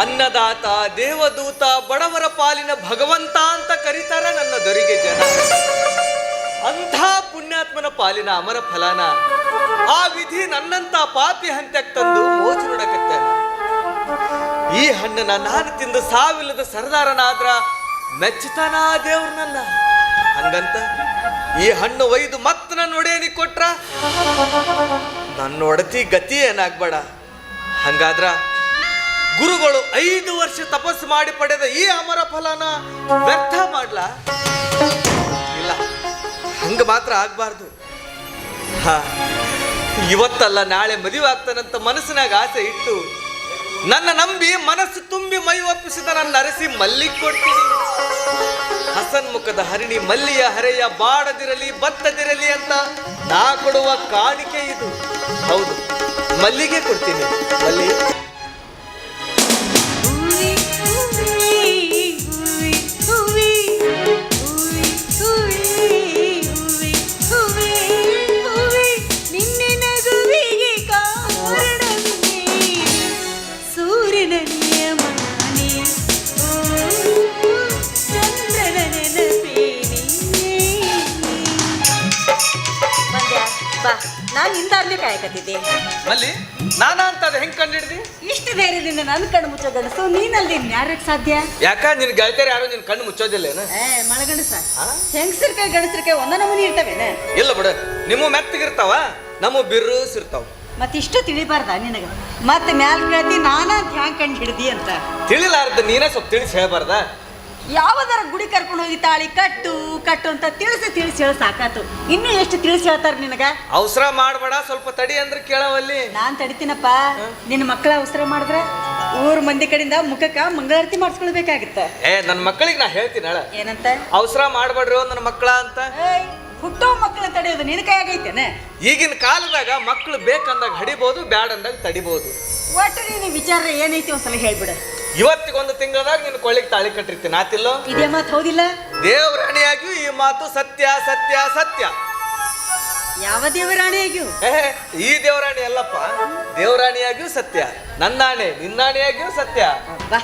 ಅನ್ನದಾತ, ದೇವದೂತ, ಬಡವರ ಪಾಲಿನ ಭಗವಂತ ಅಂತ ಕರೀತಾರ ನನ್ನ ದೊರಿಗೆ ಜನ. ಅಂಥ ಪುಣ್ಯಾತ್ಮನ ಪಾಲಿನ ಅಮರ ಫಲಾನ ಆ ವಿಧಿ ನನ್ನಂತ ಪಾಪಿ ಹಂತಕ್ಕೆ ತಂದು ಮೋಜು ನೋಡಕತ್ತೇನ. ಈ ಹಣ್ಣನ್ನ ನಾನು ತಿಂದು ಸಾವಿಲ್ಲದ ಸರದಾರನಾದ್ರ ಮೆಚ್ಚುತ್ತಾನ ದೇವ್ರನಲ್ಲ. ಹಂಗಂತ ಈ ಹಣ್ಣು ಒಯ್ದು ಮತ್ತ ನನ್ನ ಒಡೆಯನಿ ಕೊಟ್ರ ನನ್ನ ಒಡತಿ ಗತಿ ಏನಾಗ್ಬೇಡ. ಹಂಗಾದ್ರ ಗುರುಗಳು 5 ವರ್ಷ ತಪಸ್ಸು ಮಾಡಿ ಪಡೆದ ಈ ಅಮರ ಫಲನ ವ್ಯರ್ಥ ಮಾಡ್ಲಾ? ಇಲ್ಲ, ಹಂಗ ಮಾತ್ರ ಆಗ್ಬಾರ್ದು. ಇವತ್ತಲ್ಲ ನಾಳೆ ಮದುವೆ ಆಗ್ತಾನಂತ ಮನಸ್ಸಿನಾಗ ಆಸೆ ಇಟ್ಟು ನನ್ನ ನಂಬಿ ಮನಸ್ಸು ತುಂಬಿ ಮೈ ಒಪ್ಪಿಸಿದ ನನ್ನ ಅರಸಿ ಮಲ್ಲಿಗೆ ಕೊಡ್ತೀನಿ. ಹಸನ್ಮುಖದ ಹರಿಣಿ ಮಲ್ಲಿಯ ಹರೆಯ ಬಾಡದಿರಲಿ ಬತ್ತದಿರಲಿ ಅಂತ ನಾ ಕೊಡುವ ಕಾಣಿಕೆ ಇದು. ಹೌದು, ಮಲ್ಲಿಗೆ ಕೊಡ್ತೀನಿ. ಮಲ್ಲಿ ನಾನು ಹಿಂದಾರ್ಲಿ ಕಾಯಕತ್ತಿದ್ದೆ. ಮಲ್ಲಿ, ನಾನಾ ಅಂತ ಅದು ಹೆಂಗ್ ಕಂಡಿಡ್ದಿ? ಇಷ್ಟು ಧೈರ್ಯದಿಂದ ನನ್ನ ಕಣ್ಣು ಮುಚ್ಚೋ ಗಣಸು ನೀನಲ್ಲಿ ಯಾರಕ್ಕೆ ಸಾಧ್ಯ? ಯಾಕ ನಿನ್ ಗೆಳತಿಯರು ಯಾರು ನಿನ್ ಕಣ್ಣು ಮುಚ್ಚೋದಿಲ್ಲೇನ? ಮಳಗಣಸ ಹೆಂಗಸರ್ಕಾಯಿ ಗಣಸರ್ಕಾಯಿ ಒಂದ ನಮೂನಿ ಇರ್ತವೇನ? ಇಲ್ಲ ಬಿಡ, ನಿಮ್ಮ ಮೆತ್ತಗಿರ್ತಾವ, ನಮ್ಮ ಬಿರುಸ್ ಇರ್ತಾವ. ಮತ್ತಿಷ್ಟು ತಿಳಿಬಾರ್ದ ನಿನಗ? ಮತ್ತೆ ಮ್ಯಾಲ ಕೇಳ್ತಿ ನಾನ ಅಂತ ಹ್ಯಾಂಗ್ ಕಂಡು ಹಿಡ್ದಿ ಅಂತ ತಿಳಿಲಾರ್ದ ನೀನೇ ಸ್ವಲ್ಪ ತಿಳಿಸಿ ಹೇಳ್ಬಾರ್ದ? ಯಾವದಾರ ಗುಡಿ ಕರ್ಕೊಂಡು ಹೋಗಿ ತಾಳಿ ಕಟ್ಟು ಕಟ್ಟು ಅಂತ ತಿಳಿಸಿ ಹೇಳಿ ಸಾಕಾತು. ಇನ್ನು ಎಷ್ಟು ತಿಳಿಸಿ ಹೇಳ್ತಾರ ನಿನಗ? ಅವಸರ ಮಾಡ್ಬೇಡ, ಸ್ವಲ್ಪ ತಡಿ ಅಂದ್ರೆ ಕೇಳವಲ್ಲಿ. ನಾನ್ ತಡಿತೀನಪ್ಪ. ನಿನ್ನ ಮಕ್ಕಳ ಅವಸರ ಮಾಡಿದ್ರ ಊರ್ ಮಂದಿ ಕಡೆಯಿಂದ ಮುಖಕ್ಕ ಮಂಗಳಾರತಿ ಮಾಡಿಸ್ಕೊಳ್ಬೇಕಾಗತ್ತ. ನನ್ನ ಮಕ್ಕಳಿಗೆ ನಾ ಹೇಳ್ತೀನಿ ಹೇಳ, ಏನಂತ? ಅವಸರ ಮಾಡ್ಬೇಡ್ರಿ ನನ್ನ ಮಕ್ಕಳ ಅಂತ. ಹುಟ್ಟೋ ಮಕ್ಕಳನ್ನ ತಡೆಯೋದು ನಿನ್ನ ಕೈಯಾಗೈತೇನ? ಈಗಿನ ಕಾಲದಾಗ ಮಕ್ಕಳು ಬೇಕಂದಾಗ ಹಡಿಬಹುದು, ಬ್ಯಾಡ ಅಂದಾಗ ತಡಿಬಹುದು. ಒಟ್ಟು ನೀನು ವಿಚಾರ ಏನೈತಿ ಒಂದ್ಸಲ ಹೇಳ್ಬಿಡ. ಇವತ್ತಿಗೊಂದು ತಿಂಗಳದಾಗ ನಿನ್ನ ಕೊಳ್ಳಿಗೆ ತಾಳಿ ಕಟ್ಟಿರ್ತೀನಿ, ಆತಿಲ್ಲೋ? ಇದೇ ಮಾತು ಹೌದಿಲ್ಲ? ದೇವರಾಣಿಯಾಗಿಯೂ ಈ ಮಾತು ಸತ್ಯ ಸತ್ಯ ಸತ್ಯ. ಯಾವ ದೇವರಾಣಿಯಾಗಿಯೂ? ಈ ದೇವರಾಣಿ ಅಲ್ಲಪ್ಪ, ದೇವರಾಣಿಯಾಗಿಯೂ ಸತ್ಯ, ನನ್ನಾಣೆ ನಿನ್ನಾಣೆಯಾಗಿಯೂ ಸತ್ಯ. ಬಾ,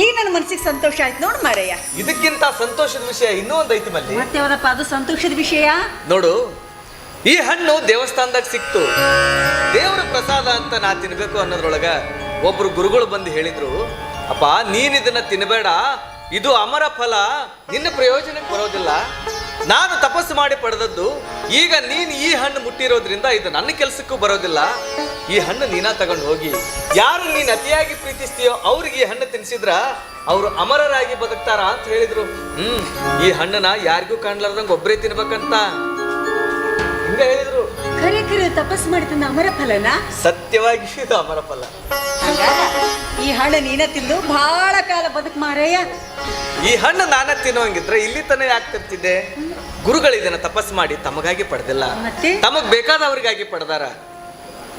ಈಗ ನನ್ನ ಮನಸ್ಸಿಗೆ ಸಂತೋಷ ಆಯ್ತು ನೋಡು ಮಾರಯ್ಯ. ಇದಕ್ಕಿಂತ ಸಂತೋಷದ ವಿಷಯ ಇನ್ನೂ ಒಂದು ಐತಿ ಮಲ್ಲಿ. ಮತ್ತೆ ಯಾವ್ದಪ್ಪ ಅದು ಸಂತೋಷದ ವಿಷಯ? ನೋಡು, ಈ ಹಣ್ಣು ದೇವಸ್ಥಾನದಾಗ ಸಿಕ್ತು, ದೇವರ ಪ್ರಸಾದ ಅಂತ ನಾ ತಿನ್ಬೇಕು ಅನ್ನೋದ್ರೊಳಗ ಒಬ್ರು ಗುರುಗಳು ಬಂದು ಹೇಳಿದ್ರು, ಅಪ್ಪ ನೀನ್ ಇದನ್ನ ತಿನ್ನಬೇಡ, ಇದು ಅಮರ ಫಲ, ನಿನ್ನ ಪ್ರಯೋಜನಕ್ಕೆ ಬರೋದಿಲ್ಲ. ನಾನು ತಪಸ್ಸು ಮಾಡಿ ಪಡೆದದ್ದು, ಈಗ ನೀನು ಈ ಹಣ್ಣು ಮುಟ್ಟಿರೋದ್ರಿಂದ ಇದು ನನ್ನ ಕೆಲಸಕ್ಕೂ ಬರೋದಿಲ್ಲ. ಈ ಹಣ್ಣು ನೀನಾ ತಗೊಂಡು ಹೋಗಿ ಯಾರು ನೀನು ಅತಿಯಾಗಿ ಪ್ರೀತಿಸ್ತೀಯೋ ಅವ್ರಿಗೆ ಈ ಹಣ್ಣು ತಿನ್ಸಿದ್ರ ಅವರು ಅಮರರಾಗಿ ಬದುಕ್ತಾರ ಅಂತ ಹೇಳಿದ್ರು. ಈ ಹಣ್ಣನ್ನ ಯಾರಿಗೂ ಕಾಣ್ಲಾರ್ದಂಗೆ ಒಬ್ಬರೇ ತಿನ್ಬೇಕಂತ ಹಿಂಗ ಹೇಳಿದ್ರು. ಖರೆ ಖರೆ ತಪಸ್ಸು ಮಾಡಿ ತಂದ ಅಮರ ಫಲನ? ಸತ್ಯವಾಗಿ ಇದು ಅಮರ ಫಲ. ಈ ಹಣ್ಣು ನೀನ ತಿಂದು ಬಹಳ ಕಾಲ ಬದುಕು ಮಾರಯ್ಯ. ಈ ಹಣ್ಣು ನಾನ ತಿನ್ನೋಂಗಿದ್ರೆ ಇಲ್ಲಿ ತನ ಯಾಕೆ ತರ್ತಿದ್ದೆ? ಗುರುಗಳು ಇದನ್ನ ತಪಸ್ಸು ಮಾಡಿ ತಮಗಾಗಿ ಪಡೆದಿಲ್ಲ, ತಮಗ್ ಬೇಕಾದವ್ರಿಗಾಗಿ ಪಡೆದಾರ.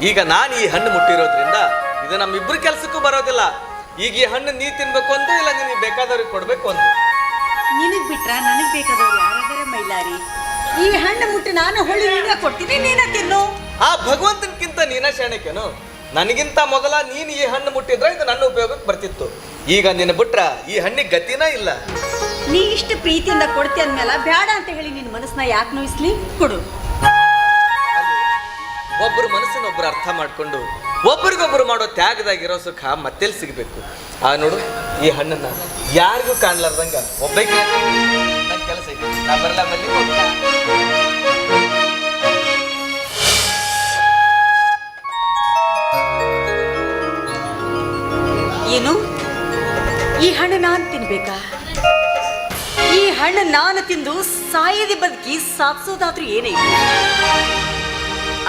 ಈಗ ನಾನು ಈ ಹಣ್ಣು ಮುಟ್ಟಿರೋದ್ರಿಂದ ಇದು ನಮ್ಮಿಬ್ರು ಕೆಲ್ಸಕ್ಕೂ ಬರೋದಿಲ್ಲ. ಈಗ ಈ ಹಣ್ಣು ನೀ ತಿನ್ಬೇಕು ಅಂತ, ಇಲ್ಲ ನಿನಗೆ ಬೇಕಾದವ್ರಿಗೆ ಕೊಡ್ಬೇಕು ಅಂತ. ನಿನಗ್ ಬಿಟ್ರ ನನಗ್ ಬೇಕಾದವ್ರು ಯಾರಾದರೆ ಮೈಲಾರಿ? ಈ ಹಣ್ಣು ಮುಟ್ಟಿ ನಾನು ಹೊಳ್ಳಿ ನೀನ ಕೊಡ್ತೀನಿ, ನೀನ ತಿನ್ನು. ಆ ಭಗವಂತನ್ಕಿಂತ ನೀನ ಶಾಣಕ್ಯನು? ನನಗಿಂತ ಮೊದಲ ನೀನು ಈ ಹಣ್ಣು ಮುಟ್ಟಿದ್ರೆ ಇದು ನನ್ನ ಉಪಯೋಗಕ್ಕೆ ಬರ್ತಿತ್ತು. ಈಗ ನಿನ್ನ ಬಿಟ್ರ ಈ ಹಣ್ಣಿಗೆ ಗತಿನ ಇಲ್ಲ. ನೀ ಇಷ್ಟು ಪ್ರೀತಿಯಿಂದ ಕೊಡ್ತಿ ಅಂದ್ಮೇಲೆ ಬೇಡ ಅಂತ ಹೇಳಿ ನಿನ್ನ ಮನಸ್ಸನ್ನ ಯಾಕೆ ನೋಯಿಸ್ಲಿ? ಕೊಡು. ಒಬ್ಬರು ಮನಸ್ಸನ್ನೊಬ್ಬರು ಅರ್ಥ ಮಾಡಿಕೊಂಡು ಒಬ್ರಿಗೊಬ್ರು ಮಾಡೋ ತ್ಯಾಗದಾಗಿರೋ ಸುಖ ಮತ್ತೆಲ್ಲಿ ಸಿಗಬೇಕು? ನೋಡು, ಈ ಹಣ್ಣನ್ನ ಯಾರಿಗೂ ಕಾಣ್ಲಾರ್ದಂಗ ಒಬ್ಬಕ್ಕೆ ನನ್ನ ಕೆಲಸ ಐತಿ, ನಾ ಬರಲ್ಲ ಮಲ್ಲಿ. ಏನು ಈ ಹಣ್ಣು ನಾನು ತಿನ್ಬೇಕಾ? ಈ ಹಣ್ಣು ನಾನು ತಿಂದು ಸಾಯದೆ ಬದುಕಿ ಸಾಧಿಸೋದಾದ್ರೂ ಏನೈತಿ?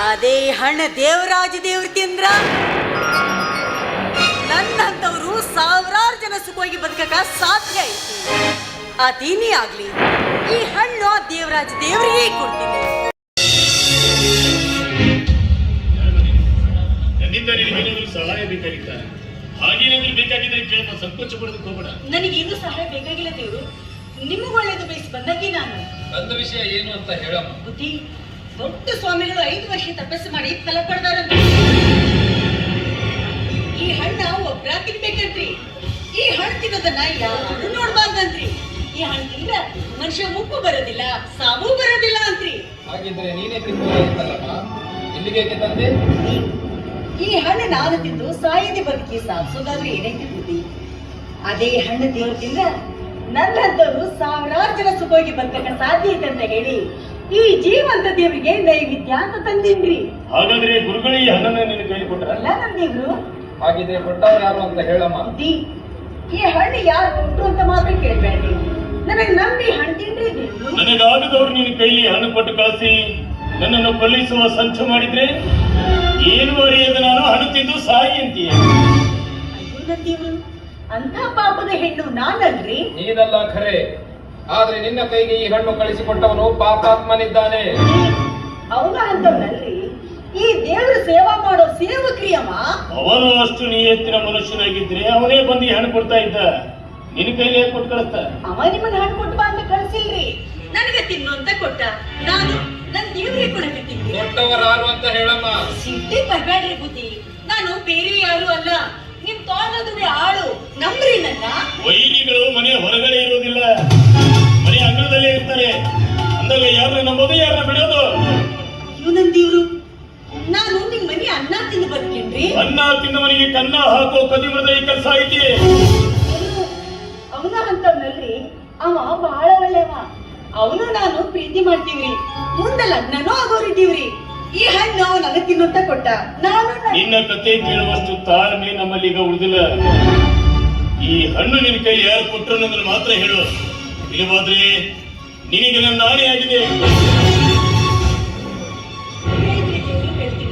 ಅದೇ ಹಣ್ಣು ದೇವರಾಜ ದೇವ್ರು ತಿಂದ್ರ ನನ್ನಂತವ್ರು ಸಾವಿರಾರು ಜನ ಸುಖವಾಗಿ ಬದುಕಕ ಸಾಧ್ಯ ಐತಿ. ಅದೇನೇ ಆಗ್ಲಿ, ಈ ಹಣ್ಣು ಆ ದೇವರಾಜ ದೇವರಿಗೆ ಕೊಡ್ತೀನಿ. ನನ್ನಿಂದ ನಿನಗೇನಾದ್ರೂ ಸಹಾಯ ಬೇಕಾಗಿತ್ತ? ಹಾಗೇನಾದ್ರೂ ಬೇಕಾಗಿದ್ರೆ ಕೇಳಮ್ಮ, ಸಂಕೋಚ ಪಡೋದಕ್ಕೆ ಹೋಗಬೇಡ. ನನಗೇನು ಸಹಾಯ ಬೇಕಾಗಿಲ್ಲ ದೇವರು, ನಿಮಗೂ ಒಳ್ಳೇದು ಬಯಸಿ ಬಂದಾಗೆ ನಾನು. ನನ್ನ ವಿಷಯ ಏನು ಅಂತ ಹೇಳಮ್ಮ. ಬುದ್ಧಿ, ದೊಡ್ಡ ಸ್ವಾಮಿಗಳು 5 ವರ್ಷ ತಪಸ್ಸು ಮಾಡಿ ಫಲ ಪಡೆದಾರಂತ. ಈ ಹಣ್ಣ ಒಬ್ರ ತಿನ್ಬೇಕಂತ್ರಿ. ಈ ಹಣ್ಣು ತಿನ್ನೋದನ್ನ ಯಾರು ನೋಡ್ಬಾರ್ದಂತ್ರಿ. ಈ ಹಣ್ಣು ತಿಂದ್ರ ಮನುಷ್ಯ ಮುಪ್ಪು ಬರೋದಿಲ್ಲ, ಸಾವು ಬರೋದಿಲ್ಲ ಅಂತ್ರಿ. ಹಾಗಿದ್ರೆ ನೀನೇ ತಿನ್ಬೋದಾಗಿತ್ತಲ್ಲಮ್ಮ, ಇಲ್ಲಿಗೆ ತಂದೆ? ಈ ಹಣ್ಣು ನಾನು ತಿಂದು ಸಾಯದೆ ಬದುಕಿ ಸಾಧಿಸೋದಾದ್ರೂ ಏನೈತಿ ಬುದ್ಧಿ? ಅದೇ ಹಣ್ಣು ದೇವ್ರು ತಿಂದ್ರ ನನ್ನಂತವ್ರು ಸಾವಿರಾರು ಜನ ಸುಖವಾಗಿ ಬದುಕಕ ಸಾಧ್ಯ ಐತೆ ಅಂತ ಹೇಳಿ ಈ ಜೀವಂತ ದೇವರಿಗೆ ನೈವೇದ್ಯ ಅಂತ ತಂದಿನ್ರಿ. ಹಾಗಾದ್ರೆ ಗುರುಗಳು ಈ ಹಣ್ಣನ್ನ ನಿನ್ನ ಕೈ ಕೊಟ್ರ? ಅಲ್ಲ ನಮ್ ದೇವ್ರು. ಹಾಗಿದ್ರೆ ಕೊಟ್ಟವ್ರು ಯಾರು ಅಂತ ಹೇಳಮ್ಮ. ಬುದ್ಧಿ, ಈ ಹಣ್ಣು ಯಾರು ಕೊಟ್ರು ಅಂತ ಮಾತ್ರ ಕೇಳ್ಬೇಡ್ರಿ, ನನಗ್ ನಂಬಿ ಹಣ್ಣು ತಿನ್ರಿ ದೇವ್ರು. ನನಗಾಗದವ್ರು ನಿನ್ನ ಕೈಲಿ ಹಣ್ಣು ಕೊಟ್ಟು ಕಳಿಸಿ ನನ್ನನ್ನು ಕೊಲ್ಲಿಸುವ ಸಂಚು ಮಾಡಿದ್ರೆ ಏನು ಅರಿಯದ ನಾನು ಹಣ್ಣು ತಿಂದು ಸಾಯಿ ಅಂತೀಯ. ಅಯ್ಯೋ ನನ್ ದೇವ್ರು, ಅಂತ ಪಾಪದ ಹೆಣ್ಣು ನಾನಲ್ರಿ. ನೀನಲ್ಲ ಖರೆ, ಆದ್ರೆ ನಿನ್ನ ಕೈಗೆ ಈ ಹಣ್ಣು ಕಳಿಸಿಕೊಟ್ಟವನು ಪಾಪಾತ್ಮನಿದ್ದಾನೆ. ಅವನ ಅಂತವನಲ್ರಿ, ಈ ದೇವ್ರ ಸೇವಾ ಮಾಡೋ ಸೇವಕ್ರಿಯಮ್ಮ. ಅವನು ಅಷ್ಟು ನಿಯತ್ತಿನ ಮನುಷ್ಯನಾಗಿದ್ರೆ ಅವನೇ ಬಂದು ಈ ಹಣ್ಣು ಕೊಡ್ತಾ ಇದ್ದ, ನಿನ್ನ ಕೈಲಿ ಕೊಟ್ಟು ಕಳಿಸ್ತ? ಅವ ನಿಮ್ಮನ್ನ ಹಣ್ಣು ಕೊಟ್ಟು ಬಾ ಅಂತ ಕಳ್ಸಿಲ್ರಿ, ನನಗೆ ತಿನ್ನು ಅಂತ ಕೊಟ್ಟ. ನಾನು ನನ್ ದೇವ್ರಿಗೆ ಕೊಡಕ್ಕೆ ತಿಂದಿ. ಕೊಟ್ಟವರಾರು ಅಂತ ಹೇಳಮ್ಮ. ಸಿಟ್ಟಿ ಬರ್ಬೇಡ್ರಿ ಬುದ್ಧಿ, ನಾನು ಬೇರೆ ಯಾರು ಅಲ್ಲ, ನಿಮ್ ತೋಟದುವೆ ಆಳು, ನಂಬ್ರಿ ನನ್ನ. ವೈರಿಗಳು ಮನೆ ಹೊರಗಡೆ ಇರೋದಿಲ್ಲ, ಮನೆ ಅಂಗಳದಲ್ಲೇ ಇರ್ತಾರೆ. ಅಂದಾಗ ಯಾರನ್ನ ನಂಬೋದು, ಯಾರನ್ನ ಬಿಡೋದು? ಇವ್ ನನ್ ದೇವ್ರು, ನಾನು ನಿಮ್ ಮನೆ ಅನ್ನ ತಿಂದು ಬದುಕೇನ್ರಿ. ಅನ್ನ ತಿಂದವನಿಗೆ ಕನ್ನ ಹಾಕೋ ಕದಿಮದ ಈ ಕೆಲಸ ಐತಿ. ಅವನ ಅಂತವ್ನಲ್ರಿ, ಅವ ಬಹಳ ಒಳ್ಳೆವ. ಅವನು ನಾನು ಪ್ರೀತಿ ಮಾಡ್ತೀವ್ರಿ, ಮುಂದೆ ಲಗ್ನನೂ ಆಗೋರಿದ್ದೀವ್ರಿ. ಈ ಹಣ್ಣು ನನಗೆ ತಿನ್ನುತ್ತ ಕೊಟ್ಟ. ನಾನು ನಿನ್ನ ಕತೆ ಕೇಳುವಷ್ಟು ತಾಳ್ಮೆ ನಮ್ಮಲ್ಲಿ ಈಗ ಉಳಿದಿಲ್ಲ. ಈ ಹಣ್ಣು ನಿನ್ನ ಕೈಲಿ ಯಾರು ಕೊಟ್ಟರು ಅನ್ನೋದನ್ನು ಮಾತ್ರ ಹೇಳು, ಇಲ್ಲವಾದ್ರೆ ನಿನಗೆ ನನ್ನ ಆಣೆ ಆಗಿದೆ. ಹೇಳ್ತೀನಿ,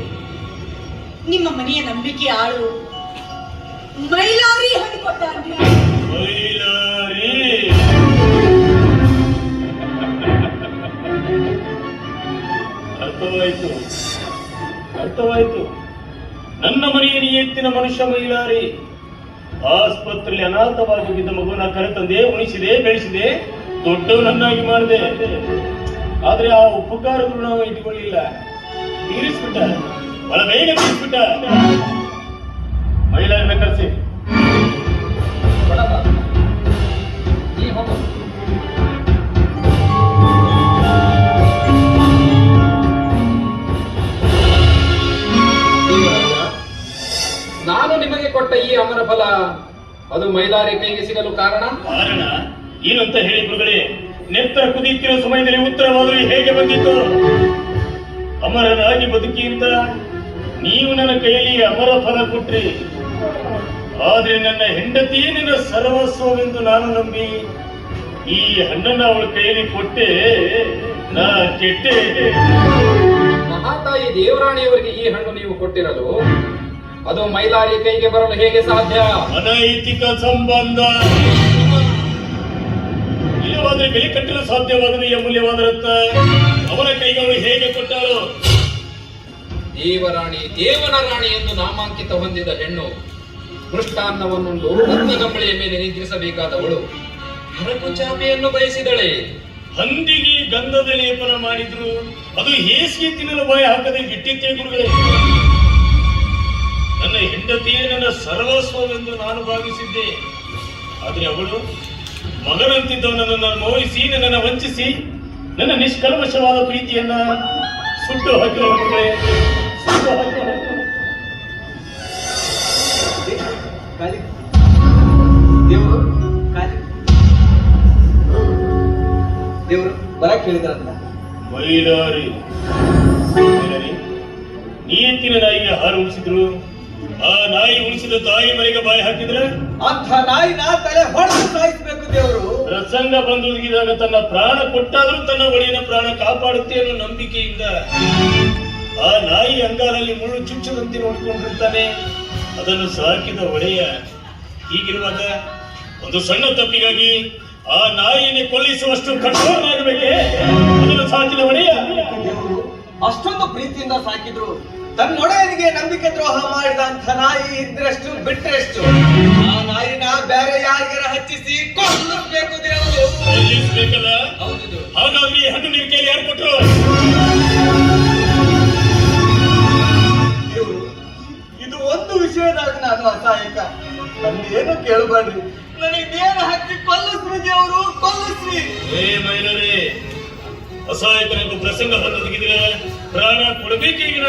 ನಿಮ್ಮ ಮನೆಯ ನಂಬಿಕೆ ಆಳು ಮೈಲಾರಿ ಹಣ್ಣು ಕೊಟ್ಟ ಅಂದ್ರಿ. ಮೈಲಾರಿ ಅರ್ಥವಾಯ್ತು, ಅರ್ಥವಾಯ್ತು. ನನ್ನ ಮನೆಯ ನಿಯತ್ತಿನ ಮನುಷ್ಯ ಮೈಲಾರಿ. ಆಸ್ಪತ್ರೆಯಲ್ಲಿ ಅನಾಥವಾಗಿ ಬಿದ್ದ ಮಗುವನ್ನ ಕರೆತಂದೆ, ಉಣಿಸಿದೆ, ಬೆಳೆಸಿದೆ, ದೊಡ್ಡವನನ್ನಾಗಿ ಮಾಡಿದೆ. ಆದ್ರೆ ಆ ಉಪಕಾರಗಳು ನಾವು ಇಟ್ಕೊಳ್ಳಿಲ್ಲ, ತೀರಿಸ್ಬಿಟ್ಟ, ಬಹಳ ಬೇಗ ತೀರಿಸ್ಬಿಟ್ಟ. ಮೈಲಾರಿನ ಕರೆಸಿ. ನಾನು ನಿಮಗೆ ಕೊಟ್ಟ ಈ ಅಮರ ಫಲ ಅದು ಮೈಲಾರಿ ಕೈಗೆ ಸಿಗಲು ಕಾರಣ ಏನಂತ ಹೇಳಿ ಗುರುಗಳೇ? ನೆತ್ತರ ಕುದಿಯುತ್ತಿರುವ ಸಮಯದಲ್ಲಿ ಉತ್ತರವಾದರೂ ಹೇಗೆ ಬಂದಿತ್ತು? ಅಮರನಾಗಿ ಬದುಕಿ ಅಂತ ನೀವು ನನ್ನ ಕೈಯಲ್ಲಿ ಅಮರ ಫಲ ಕೊಟ್ರಿ. ಆದ್ರೆ ನನ್ನ ಹೆಂಡತಿಯೇ ನಿನ್ನ ಸರ್ವಸ್ವವೆಂದು ನಾನು ನಂಬಿ ಈ ಹಣ್ಣನ್ನ ಅವಳ ಕೈಯಲ್ಲಿ ಕೊಟ್ಟೆ, ನಾ ಕೆಟ್ಟೆ. ಮಹಾತಾಯಿ ದೇವರಾಣಿಯವರಿಗೆ ಈ ಹಣ್ಣು ನೀವು ಕೊಟ್ಟಿರಲು ಅದು ಮೈಲಾರಿ ಕೈಗೆ ಬರಲು ಹೇಗೆ ಸಾಧ್ಯ? ಅನೈತಿಕ ಸಂಬಂಧ. ಇಲ್ಲವಾದ್ರೆ ಬೆಲೆ ಕಟ್ಟಲು ಸಾಧ್ಯವಾಗದ ಈ ಅಮೂಲ್ಯವಾದ ರತ್ನ ಅವರ ಕೈಗೆ ಅವಳು ಹೇಗೆ ಕೊಟ್ಟಳು? ದೇವರಾಣಿ, ದೇವನ ರಾಣಿ ಎಂದು ನಾಮಾಂಕಿತ ಹೊಂದಿದ ಹೆಣ್ಣು ಮೃಷ್ಟಾನ್ನವನ್ನುಂಡು ರತ್ನಗಂಬಳಿಯ ಮೇಲೆ ನಿದ್ರಿಸಬೇಕಾದವಳು ಹರಕು ಚಾಪೆಯನ್ನು ಬಯಸಿದಳೆ. ಹಂದಿಗೆ ಗಂಧದ ಲೇಪನ ಮಾಡಿದ್ರು ಅದು ಹೇಸಿಗೆ ತಿನ್ನಲು ಬಾಯಿ ಹಾಕದೆ ಬಿಟ್ಟಿತ್ತೇ ಗುರುಗಳೇ. ನನ್ನ ಹೆಂಡತಿಯೇ ನನ್ನ ಸರ್ವಸ್ವವೆಂದು ನಾನು ಭಾವಿಸಿದ್ದೆ. ಆದ್ರೆ ಅವಳು ಮಗನಂತಿದ್ದವನನ್ನು ನಾನು ಮೋಹಿಸಿ ನನ್ನನ್ನು ವಂಚಿಸಿ ನನ್ನ ನಿಷ್ಕಲ್ಮಶವಾದ ಪ್ರೀತಿಯನ್ನ ಸುಟ್ಟು ಹಾಕಿದ ಮಕ್ಕಳೇ, ಸುಟ್ಟು ಹಾಕಿದ. ದೇವರು ದೇವರು ಬರಕ್ ಹೇಳಿದ್ರಂತ. ಮೈಲಾರಿ ನಿಯಂತಿನ ನಾಯಿಗೆ ಹಾಲು ಉಳಿಸಿದ್ರು, ಆ ನಾಯಿ ಉಳಿಸಿದ ತಾಯಿ ಮನೆಗೆ ಬಾಯಿ ಹಾಕಿದ್ರೆ ಅಂಥ ನಾಯಿನ ತಲೆ ಹೊಡೆದು ಸಾಯಿಸ್ಬೇಕು ದೇವರು. ಪ್ರಸಂಗ ಬಂದೊದಗಿದಾಗ ತನ್ನ ಪ್ರಾಣ ಕೊಟ್ಟಾದ್ರೂ ತನ್ನ ಒಡೆಯನ ಪ್ರಾಣ ಕಾಪಾಡುತ್ತೆ ಅನ್ನೋ ನಂಬಿಕೆಯಿಂದ ಆ ನಾಯಿ ಅಂಗಾಲಲ್ಲಿ ಮುಳ್ಳು ಚುಚ್ಚದಂತೆ ನೋಡಿಕೊಂಡಿರ್ತಾನೆ. ಅದನ್ನು ಸಾಕಿದ ಒಡೆಯ ಹೀಗಿರುವಾಗ ಒಂದು ಸಣ್ಣ ತಪ್ಪಿಗಾಗಿ ಆ ನಾಯಿಯನ್ನು ಕೊಲ್ಲಿಸುವಷ್ಟು ಕಠೋರನಾಗಬೇಕೆ ಅದನ್ನು ಸಾಕಿದ ಒಡೆಯ? ದೇವರು ಅಷ್ಟೊಂದು ಪ್ರೀತಿಯಿಂದ ಸಾಕಿದ್ರು ತನ್ನೊಡೆಯನಿಗೆ ನಂಬಿಕೆ ದ್ರೋಹ ಮಾಡಿದಂಥ ನಾಯಿ ಇದ್ರಷ್ಟು ಬಿಟ್ರೆಷ್ಟು ಆ ನಾಯಿನ ಬೇರೆ ಯಾರಿಗಾರ ಹಚ್ಚಿಸಿ ಕೊಲ್ಲಬೇಕು ದೇವರು. ಕೊಲ್ಲಿಸ್ಬೇಕಲ್ಲ? ಹೌದು. ಹಾಗಾದ್ರೆ ಈ ಹಣ್ಣು ನಿನ್ ಕೈಲಿ ಯಾರು ಕೊಟ್ರು? ದೇವರು, ಇದು ಒಂದು ವಿಷಯದಾಗ ನಾನು ಅಸಹಾಯಕ. ನನ್ನೇನು ಕೇಳಬೇಡ್ರಿ, ನನಗೆ ನೇರ ಹಚ್ಚಿ ಕೊಲ್ಲಿಸ್ರಿ ದೇವರು, ಕೊಲ್ಲಿಸ್ರಿ. ಏ ಮೈಲರೇ, ಅಸಹಾಯಕನಿಗೂ ಪ್ರಸಂಗ ಬಂದೊದಗಿದ್ರೆ ಪ್ರಾಣ ಕೊಡಬೇಕೀಗ.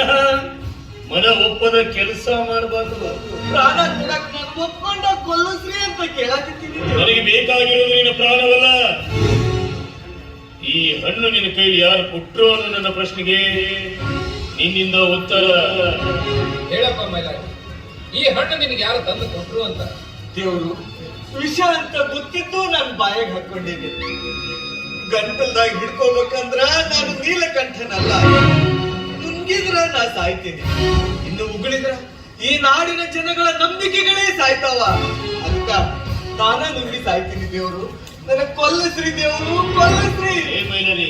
ಮನ ಒಪ್ಪದ ಕೆಲಸ ಮಾಡಬಾರ್ದು. ಪ್ರಾಣ ಕೊಡಕ್ ನಾನು ಒಪ್ಕೊಂಡ ಕೊಲ್ಲಿಸ್ರಿ ಅಂತ ಕೇಳಕತ್ತೀನಿ. ನನಗೆ ಬೇಕಾಗಿರೋದು ನಿನ್ನ ಪ್ರಾಣವಲ್ಲ, ಈ ಹಣ್ಣು ನಿನ್ನ ಕೈಲಿ ಯಾರು ಕೊಟ್ರು ಅನ್ನೋ ನನ್ನ ಪ್ರಶ್ನೆಗೆ ನಿನ್ನಿಂದ ಉತ್ತರ ಹೇಳಪ್ಪ ಮೈಲಾರಿ, ಈ ಹಣ್ಣು ನಿನಗೆ ಯಾರು ತಂದು ಕೊಟ್ರು ಅಂತ? ದೇವರು, ವಿಷ ಅಂತ ಗೊತ್ತಿದ್ದು ನಾನು ಬಾಯಿಗೆ ಹಾಕೊಂಡಿದ್ದೆ. ಗಂಟಲ್ದಾಗ ಹಿಡ್ಕೋಬೇಕಂದ್ರ ನಾನು ನೀಲಕಂಠನಲ್ಲ. ನುಂಗಿದ್ರ ನಾ ಸಾಯ್ತೀನಿ, ಇನ್ನು ಉಗುಳಿದ್ರ ಈ ನಾಡಿನ ಜನಗಳ ನಂಬಿಕೆಗಳೇ ಸಾಯ್ತಾವ. ಅದಕ್ಕ ನಾನ ನುಂಗಿ ಸಾಯ್ತೀನಿ. ದೇವರು, ನನಗೆ ಕೊಲ್ಲಿಸ್ರಿ ದೇವರು, ಕೊಲ್ಲಿಸ್ರಿ. ಏ ಮೈಲರಿ,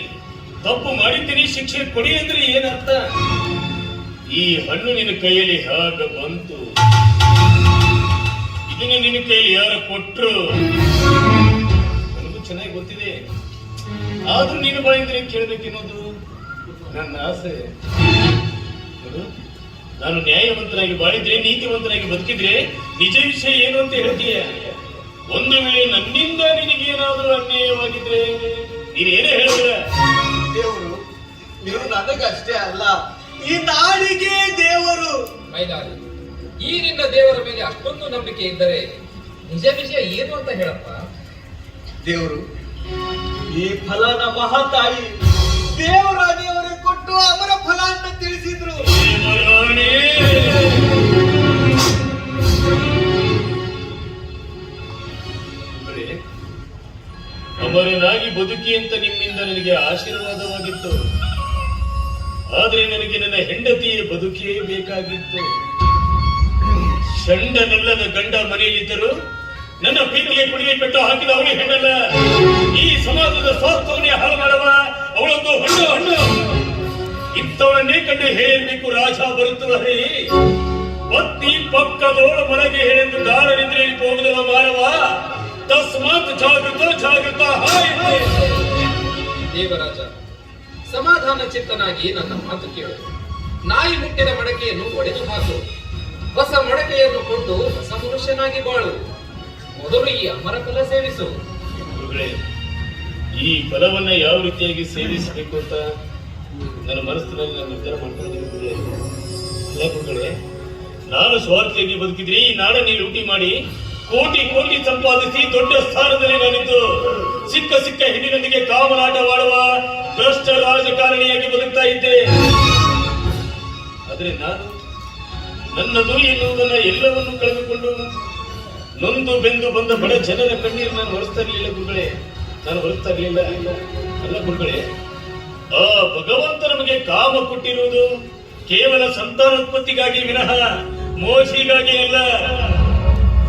ತಪ್ಪು ಮಾಡಿದ್ದೀನಿ, ಶಿಕ್ಷೆ ಕೊಡಿ ಅಂದ್ರೆ ಏನರ್ಥ? ಈ ಹಣ್ಣು ನಿನ್ನ ಕೈಯಲ್ಲಿ ಹಾಗ ಬಂತು, ಇದನ್ನ ನಿನ್ನ ಕೈಯಲ್ಲಿ ಯಾರು ಕೊಟ್ರು ನನಗೂ ಚೆನ್ನಾಗಿ ಗೊತ್ತಿದೆ. ಆದ್ರೂ ನೀನು ಬಾಯಿಂದ್ರೆ ಕೇಳಬೇಕೆನ್ನೋದು ನನ್ನ ಆಸೆ. ನೋಡು, ನಾನು ನ್ಯಾಯವಂತನಾಗಿ ಬಾಳಿದ್ರೆ, ನೀತಿವಂತನಾಗಿ ಬದುಕಿದ್ರೆ ನಿಜ ವಿಷಯ ಏನು ಅಂತ ಹೇಳ್ತೀಯ. ಒಂದು ವೇಳೆ ನನ್ನಿಂದ ನಿನಗೇನಾದ್ರೂ ಅನ್ಯಾಯವಾಗಿದ್ರೆ ನೀನೇನೇ ಹೇಳಿದ್ರ? ದೇವರು, ನೀವು ನನಗಷ್ಟೇ ಅಲ್ಲ, ಈ ನಾಡಿಗೆ ದೇವರು. ಮೈಲಾರಿ, ಈ ನಿನ್ನ ದೇವರ ಮೇಲೆ ಅಷ್ಟೊಂದು ನಂಬಿಕೆ ಇದ್ದರೆ ನಿಜ ವಿಷಯ ಏನು ಅಂತ ಹೇಳಪ್ಪ. ದೇವರು, ಈ ಫಲನ ಮಹಾತಾಯಿ ದೇವರಾಣಿಯವರಿಗೆ ಕೊಟ್ಟು ಅವರ ಫಲ ಅಂತ ತಿಳಿಸಿದ್ರು. ಅಮರನಾಗಿ ಬದುಕಿ ಅಂತ ನಿಮ್ಮಿಂದ ನನಗೆ ಆಶೀರ್ವಾದವಾಗಿತ್ತು. ಆದ್ರೆ ನನಗೆ ನನ್ನ ಹೆಂಡತಿಯ ಬದುಕೇ ಬೇಕಾಗಿತ್ತು. ಷಂಡನಲ್ಲದ ಗಂಡ ಮನೆಯಲ್ಲಿದ್ದರು ನನ್ನ ಪ್ರೀತಿಗೆ ಕುಡಿಗೆ ಪೆಟ್ಟು ಹಾಕಿದ ಅವಳಿ ಹೆಣ್ಣಲ್ಲ. ಈ ಸಮಾಜದ ಸ್ವಾಸ್ಥ್ಯವನ್ನೇ ಹಾಳು ಮಾಡುವ ಅವಳೊಂದು ಹಣ್ಣು. ಇಂಥವಳನ್ನೇ ಕಂಡು ಹೇಳಬೇಕು, ರಾಜ ಬರುತ್ತದೆ ಪತ್ನಿ ಪಕ್ಕದೋಳ ಮನೆಗೆ ಹೇಳೆಂದು ಗಾಢನಿದ್ರೆ ಹೋಗುವುದಲ್ಲ ಮಾನವ. ತಸ್ಮಾತ್ ಜಾಗೃತ ಹಾಯ್. ದೇವರಾಜ, ಸಮಾಧಾನ ಚಿತ್ತನಾಗಿ ನನ್ನ ಮಾತು ಕೇಳು. ನಾಯಿ ಮುಟ್ಟಿದ ಮಡಕೆಯನ್ನು ಒಡೆದು ಹಾಕು, ಹೊಸ ಮಡಕೆಯನ್ನು ಕೊಟ್ಟು ಹೊಸ ಮನುಷ್ಯನಾಗಿ ಬಾಳು. ಮೊದಲು ಈ ಅಮರ ಫಲ ಸೇವಿಸು. ಗುರುಗಳೇ, ಈ ಫಲವನ್ನ ಯಾವ ರೀತಿಯಾಗಿ ಸೇವಿಸಬೇಕು ಅಂತ ನನ್ನ ಮನಸ್ಸಿನಲ್ಲಿ ನಾನು ನಿರ್ಧಾರ ಮಾಡ್ಕೊಂಡಿದ್ದೀನಿ. ಅಲ್ಲ ಗುರುಗಳೇ, ನಾನು ಸ್ವಾರ್ಥಿಯಾಗಿ ಬದುಕಿದ್ರೆ ಈ ನಾಡನ್ನೇ ಲೂಟಿ ಮಾಡಿ ಕೋಟಿ ಕೋಟಿ ಸಂಪಾದಿಸಿ ದೊಡ್ಡ ಸ್ಥಾನದಲ್ಲಿ ನಾನಿದ್ದು ಸಿಕ್ಕ ಹೆಣ್ಣಿನೊಂದಿಗೆ ಕಾಮರಾಟವಾಡುವ ಭ್ರಷ್ಟ ರಾಜಕಾರಣಿಯಾಗಿ ಬದುಕ್ತಾ ಇದ್ದೆ. ಆದ್ರೆ ನಾನು ನನ್ನದು ಎನ್ನುವುದನ್ನ ಎಲ್ಲವನ್ನೂ ಕಳೆದುಕೊಂಡು ನೊಂದು ಬೆಂದು ಬಂದ ಬಡ ಜನರ ಕಣ್ಣೀರು ನಾನು ಹೊರಸ್ತಾ ಇರಲಿಲ್ಲ ಗುರುಗಳೇ, ನಾನು ಹೊರಸ್ತಾ ಇರಲಿಲ್ಲ. ಅಲ್ಲ ಗುರುಗಳೇ, ಆ ಭಗವಂತ ನಮಗೆ ಕಾಮ ಕೊಟ್ಟಿರುವುದು ಕೇವಲ ಸಂತಾನೋತ್ಪತ್ತಿಗಾಗಿ ವಿನಃ ಮೋಸಿಗಾಗಿ ಅಲ್ಲ.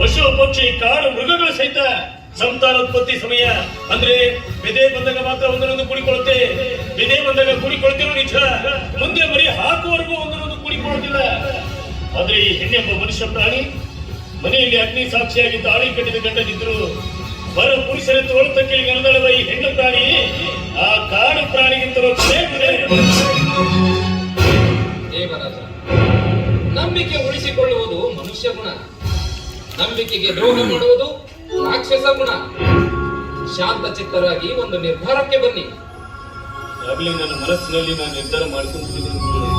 ಪಶು ಪಕ್ಷಿ ಕಾಡು ಮೃಗಗಳು ಸಹಿತ ಸಂತಾನೋತ್ಪತ್ತಿ ಸಮಯ ಅಂದ್ರೆ ಬೆದೆ ಬಂದಾಗ ಮಾತ್ರ ಒಂದರೊಂದು ಕುಡಿಕೊಳ್ಳುತ್ತೆ. ಬೆದೆ ಬಂದಾಗ ಕುಡಿಕೊಳ್ತಿರೋ ನಿಜ, ಮುಂದೆ ಮರಿ ಹಾಕುವವರೆಗೂ ಒಂದರೊಂದು ಕುಡಿಕೊಳ್ಳುತ್ತಿಲ್ಲ. ಆದ್ರೆ ಈ ಹೆಣ್ಣೆಂಬ ಮನುಷ್ಯ ಪ್ರಾಣಿ ಮನೆಯಲ್ಲಿ ಅಗ್ನಿ ಸಾಕ್ಷಿಯಾಗಿ ತಾಳಿ ಕಟ್ಟಿದ ಗಂಡನಿದ್ರು ಬರ ಪುರುಷರ ತೋಳ್ತಕ್ಕೆ ನೆಲದಳುವ ಈ ಹೆಣ್ಣು ಪ್ರಾಣಿ ಆ ಕಾಡು ಪ್ರಾಣಿಗಿಂತಲೂ ದೇವರಾಜ, ನಂಬಿಕೆ ಉಳಿಸಿಕೊಳ್ಳುವುದು ಮನುಷ್ಯ ಗುಣ, ನಂಬಿಕೆಗೆ ದ್ರೋಹ ಮಾಡುವುದು ರಾಕ್ಷಸ ಗುಣ. ಶಾಂತ ಚಿತ್ತರಾಗಿ ಒಂದು ನಿರ್ಧಾರಕ್ಕೆ ಬನ್ನಿ. ಆಗಲೇ ನನ್ನ ಮನಸ್ಸಿನಲ್ಲಿ ನಾನು ನಿರ್ಧಾರ ಮಾಡಿಕೊಂಡಿದ್ದೇನೆ ಗುರುಗಳೇ.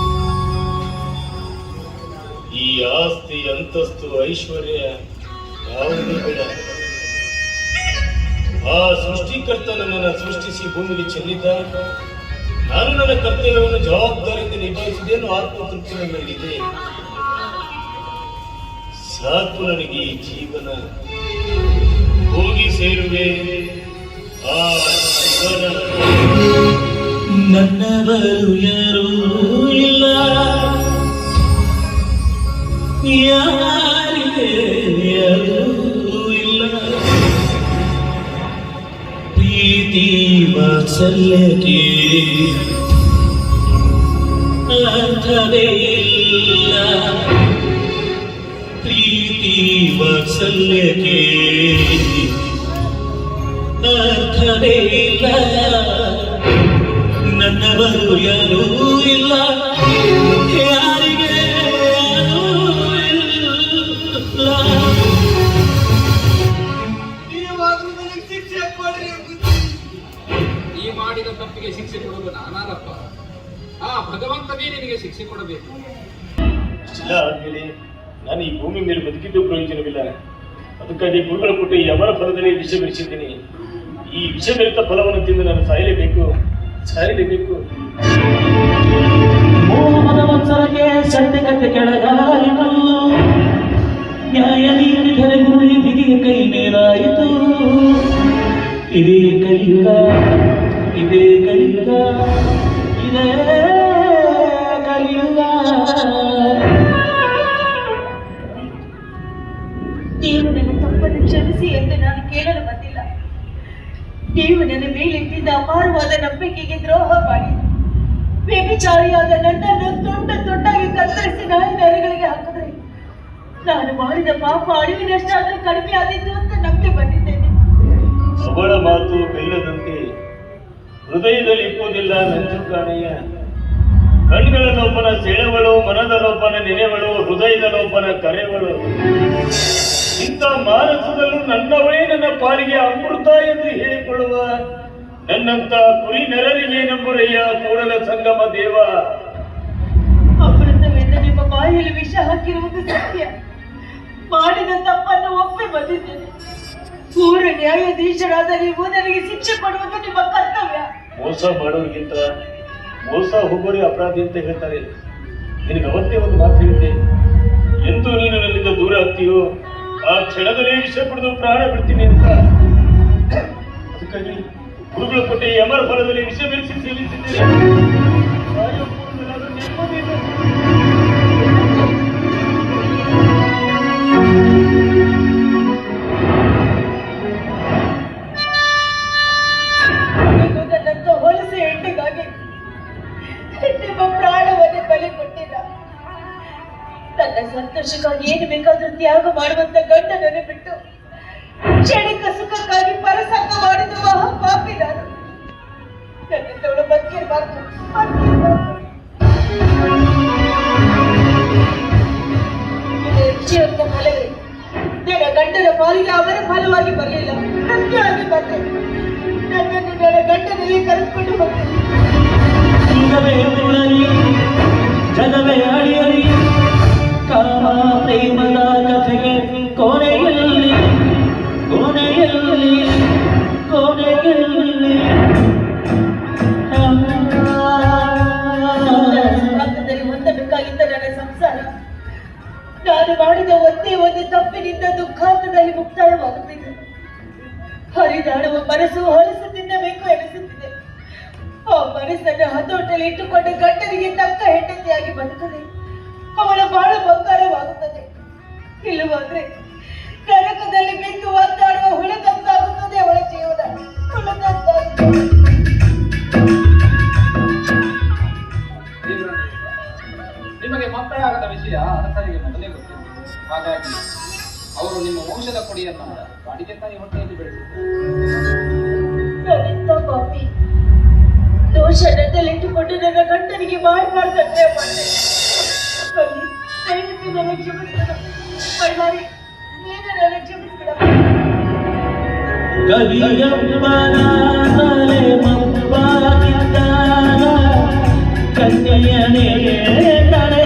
ಈ ಆಸ್ತಿ, ಅಂತಸ್ತು, ಐಶ್ವರ್ಯ ಯಾವುದೂ ಬೇಡ. ಆ ಸೃಷ್ಟಿಕರ್ತ ನನ್ನನ್ನು ಸೃಷ್ಟಿಸಿ ಭೂಮಿಗೆ ಚೆಲ್ಲಿದ್ದ. ನಾನು ನನ್ನ ಕರ್ತವ್ಯವನ್ನು ಜವಾಬ್ದಾರಿಯಿಂದ ನಿಭಾಯಿಸಿದ್ದೇನು ಆತ್ಮತೃಪ್ತಿ ನನಗಿದೆ. ಸಾಕು ನನಗೆ ಈ ಜೀವನ. ಹೋಗಿ ಸೇರುವೆ ಆ ಶಿವನ. ನನ್ನವರು ಯಾರೂ ಇಲ್ಲ, ಯಾರಿಗೆ ಯಾರೂ ಇಲ್ಲ. ಪ್ರೀತಿ ವಾತ್ಸಲ್ಯಕ್ಕೆ ಅರ್ಥವೇ ಇಲ್ಲ. ಪ್ರೀತಿ ವಾತ್ಸಲ್ಯಕ್ಕೆ ಅರ್ಥವೇ ಇಲ್ಲ. ನನ್ನವರು ಯಾರೂ ಇಲ್ಲ, ಯಾರಿಗೆ ಯಾರೂ ಇಲ್ಲ. ಈ ಮಾಡಿದ ತಪ್ಪಿಗೆ ಶಿಕ್ಷೆ ಕೊಡುವುದು ನಾನಾದಪ್ಪ. ಆ ಭಗವಂತನೇ ನಿನಗೆ ಶಿಕ್ಷೆ ಕೊಡಬೇಕು. ಇಷ್ಟೆಲ್ಲ ಆದ್ಮೇಲೆ ನಾನು ಈ ಭೂಮಿ ಮೇಲೆ ಬದುಕಿದ್ದು ಪ್ರಯೋಜನವಿಲ್ಲ. ಅದಕ್ಕಾಗಿ ಗುರುಗಳು ಕೊಟ್ಟು ಈ ಅವರ ಫಲದಲ್ಲಿ ವಿಷ ಬೆರೆಸಿದ್ದೀನಿ. ಈ ವಿಷ ಬೆರೆತ ಫಲವನ್ನು ತಿಂದು ನಾನು ಸಾಯಲೇಬೇಕು. ಮೋಹದ ಮತ್ಸರಕ್ಕೆ ಸತ್ಯಕತೆ ಕೆಳಗಾಯಿತು, ನ್ಯಾಯ ನೀತಿ ಧರೆಗುರುಳಿ ಬಿಗಿಯ ಕೈ ಮೇಲಾಯಿತು. ಇದೇ ಕಲಿಯುಗ, ಇದೇ ಕಲಿಯುಗ, ಇದೇ ಕಲಿಯುಗ. ನೀವು ನನ್ನ ತಪ್ಪನ್ನು ಕ್ಷಮಿಸಿ ಎಂದು ನಾನು ಕೇಳಲು ಬಂದಿಲ್ಲ. ನೀವು ನನ್ನ ಮೇಲಿಟ್ಟಿದ್ದ ಅಪಾರವಾದ ನಂಬಿಕೆಗೆ ದ್ರೋಹ ಮಾಡಿ ವ್ಯಭಿಚಾರಿಯಾದ ನನ್ನನ್ನು ತುಂಡಾಗಿ ಕತ್ತರಿಸಿ ನಾಯಿ ನರಿಗಳಿಗೆ ಹಾಕಿದ್ರೆ ನಾನು ಮಾಡಿದ ಪಾಪ ಅಳಿವಿನಷ್ಟಾದ್ರೂ ಕಡಿಮೆ ಆದಿದ್ದು ಅಂತ ನಂಬಿ ಬಂದಿದ್ದೇನೆ. ಅವಳ ಮಾತು ಬೆಲ್ಲದಂತೆ ಹೃದಯದಲ್ಲಿ ಇಪ್ಪುವುದಿಲ್ಲ ನಂಜು ಕಾಣೆಯ. ಕಣ್ಗಳ ಲೋಪನ ಸೆಳೆವಳು, ಮನದ ಲೋಪನ ನೆನೆವಳು, ಹೃದಯದ ಲೋಪನ ಕರೆವಳು. ಇಂಥ ಮಾನಸದಲ್ಲೂ ನನ್ನವಳೇ ನನ್ನ ಪಾಲಿಗೆ ಅಮೃತ ಎಂದು ಹೇಳಿಕೊಳ್ಳುವ ನನ್ನಂತ ಕುರಿ ನೆರರಿಗೆ ನಂಬುರಯ್ಯ ಕೂಡಲ ಸಂಗಮ ದೇವ. ಅಮೃತವೆಂದು ನಿಮ್ಮ ಬಾಯಲ್ಲಿ ವಿಷ ಹಾಕಿರುವುದು ಸತ್ಯ. ಮಾಡಿದ ತಪ್ಪನ್ನು ಒಪ್ಪಿ ಬಂದಿದ್ದೇನೆ. ಪೂರ್ವ ನ್ಯಾಯಾಧೀಶರಾದ ನೀವು ನನಗೆ ಶಿಕ್ಷೆ ಕೊಡುವುದು ನಿಮ್ಮ ಕರ್ತವ್ಯ. ಮೋಸ ಮಾಡೋರಿಗಿಂತ ಮೋಸ ಹೋಗೋರೇ ಅಪರಾಧಿ ಅಂತ ಹೇಳ್ತಾರೆ. ನಿನಗೆ ಅವತ್ತೇ ಒಂದು ಮಾತು ಹೇಳಿದ್ದೆ, ಎಂದು ನೀನು ನನ್ನಿಂದ ದೂರ ಆಗ್ತೀಯೋ ಆ ಕ್ಷಣದಲ್ಲೇ ವಿಷ ಪಡೆದು ಪ್ರಾಣ ಬಿಡ್ತೀನಿ ಅಂತ. ಅದಕ್ಕಾಗಿ ಗುರುಗಳು ಕೊಟ್ಟ ಈ ಅಮರ ಫಲದಲ್ಲಿ ವಿಷ ಬೆರೆಸಿ ಸೇವಿಸಿದ್ದೇನೆ. ನನ್ನಂತ ಹೊಲಸು ಹೆಣ್ಣಿಗಾಗಿ ನಿಮ್ಮ ಪ್ರಾಣವನ್ನೇ ಬಲಿ ಕೊಟ್ಟಿಲ್ಲ. ತನ್ನ ಸಂತೋಷಕ್ಕಾಗಿ ಏನು ಬೇಕಾದ್ರೂ ತ್ಯಾಗ ಮಾಡುವಂತ ಗಂಡನನ್ನೇ ಬಿಟ್ಟು ಕ್ಷಣಿಕ ಸುಖಕ್ಕಾಗಿ ಪರಸಂಗ ಮಾಡಿದ ಮಹಾ ಪಾಪಿ ನಾನು. ನನ್ನಂತವಳು ಬದುಕಿರಬಾರ್ದು. ವಿಷಯದ ಫಲವೇ ನನ್ನ ಗಂಡನ ಪಾಲಿಗೆ ಅವರ ಫಲವಾಗಿ ಬರಲಿಲ್ಲ, ಪ್ರತ್ಯವಾಗಿ ಬಂದೆ. ನನ್ನನ್ನು ನನ್ನ ಗಂಡನಲ್ಲಿ ಕರೆದುಕೊಂಡು ಬಂದೆ. ಜಗವೇ ಉಳಲಿ, ಜಗವೇ ಅಳಿಯಲಿ, ಕಾಮ ಪ್ರೇಮದ ಕಥೆಗೆ ಕೊನೆಯಲ್ಲಿ ಕೊನೆಯಲ್ಲಿ ಕೊನೆಯಲ್ಲಿ ಭಾಗದಲ್ಲಿ ಹೊಂದಬೇಕಾಗಿದ್ದ ನನ್ನ ಸಂಸಾರ ನಾನು ಮಾಡಿದ ಒಂದೇ ಒಂದು ತಪ್ಪಿನಿಂದ ದುಃಖಾಂತದಲ್ಲಿ ಮುಕ್ತಾಯವಾಗುತ್ತಿದೆ. ಹರಿದಾಡುವ ಮನಸ್ಸು ಹೊಲಸು ತಿನ್ನಬೇಕು ಎನಿಸುತ್ತಿದೆ. ಆ ಮನಸ್ಸನ್ನು ಹತೋಟಲ್ಲಿ ಇಟ್ಟುಕೊಂಡ ಗಂಡನಿಗೆ ತಕ್ಕ ಹೆಂಡತಿಯಾಗಿ ಬದುಕದೆ ಅವಳ ಬಾಳು ಬಂಗಾರವಾಗುತ್ತದೆ. ಇಲ್ಲವಾದ್ರೆ ನರಕದಲ್ಲಿ ಬಿದ್ದು ಒದ್ದಾಡುವ ಹುಳದಂತಾಗುತ್ತದೆ ಅವಳ ಜೀವನ. ಹುಳದಂತಾಗುತ್ತದೆ. ನಿಮಗೆ ಮಕ್ಕಳಾಗದ ವಿಷಯ ಅರಸರಿಗೆ ಮೊದಲೇ ಗೊತ್ತಿತ್ತು. ಹಾಗಾಗಿ ಅವರು ನಿಮ್ಮ ವಂಶದ ಕೊಡಿಯನ್ನು ಬಾಡಿಗೆ ತಾಯಿ ಹೊಟ್ಟೆಯಲ್ಲಿ ನಾನೆಂತ ಪಾಪಿ. ದೋಷ ನನ್ನಲ್ಲಿಟ್ಟುಕೊಂಡು ನನ್ನ ಗಂಡನಿಗೆ ಮಾಡಬಾರ್ದು ಅನ್ಯಾಯ ಮಾಡಿದೆ. ದಯವಿಟ್ಟು ನನ್ನ ಕ್ಷಮಿಸ್ಬಿಡ. ಬಳ್ಳಾರಿ, ನೀನು ನನ್ನ ಕ್ಷಮಿಸ್ಬಿಡ. ಕವಿಯಪ್ಪನ ತಲೆ ಮಪ್ಪಾಗಿದ್ದಾಗ ಕನ್ಯೆಯನೇ ತಲೆ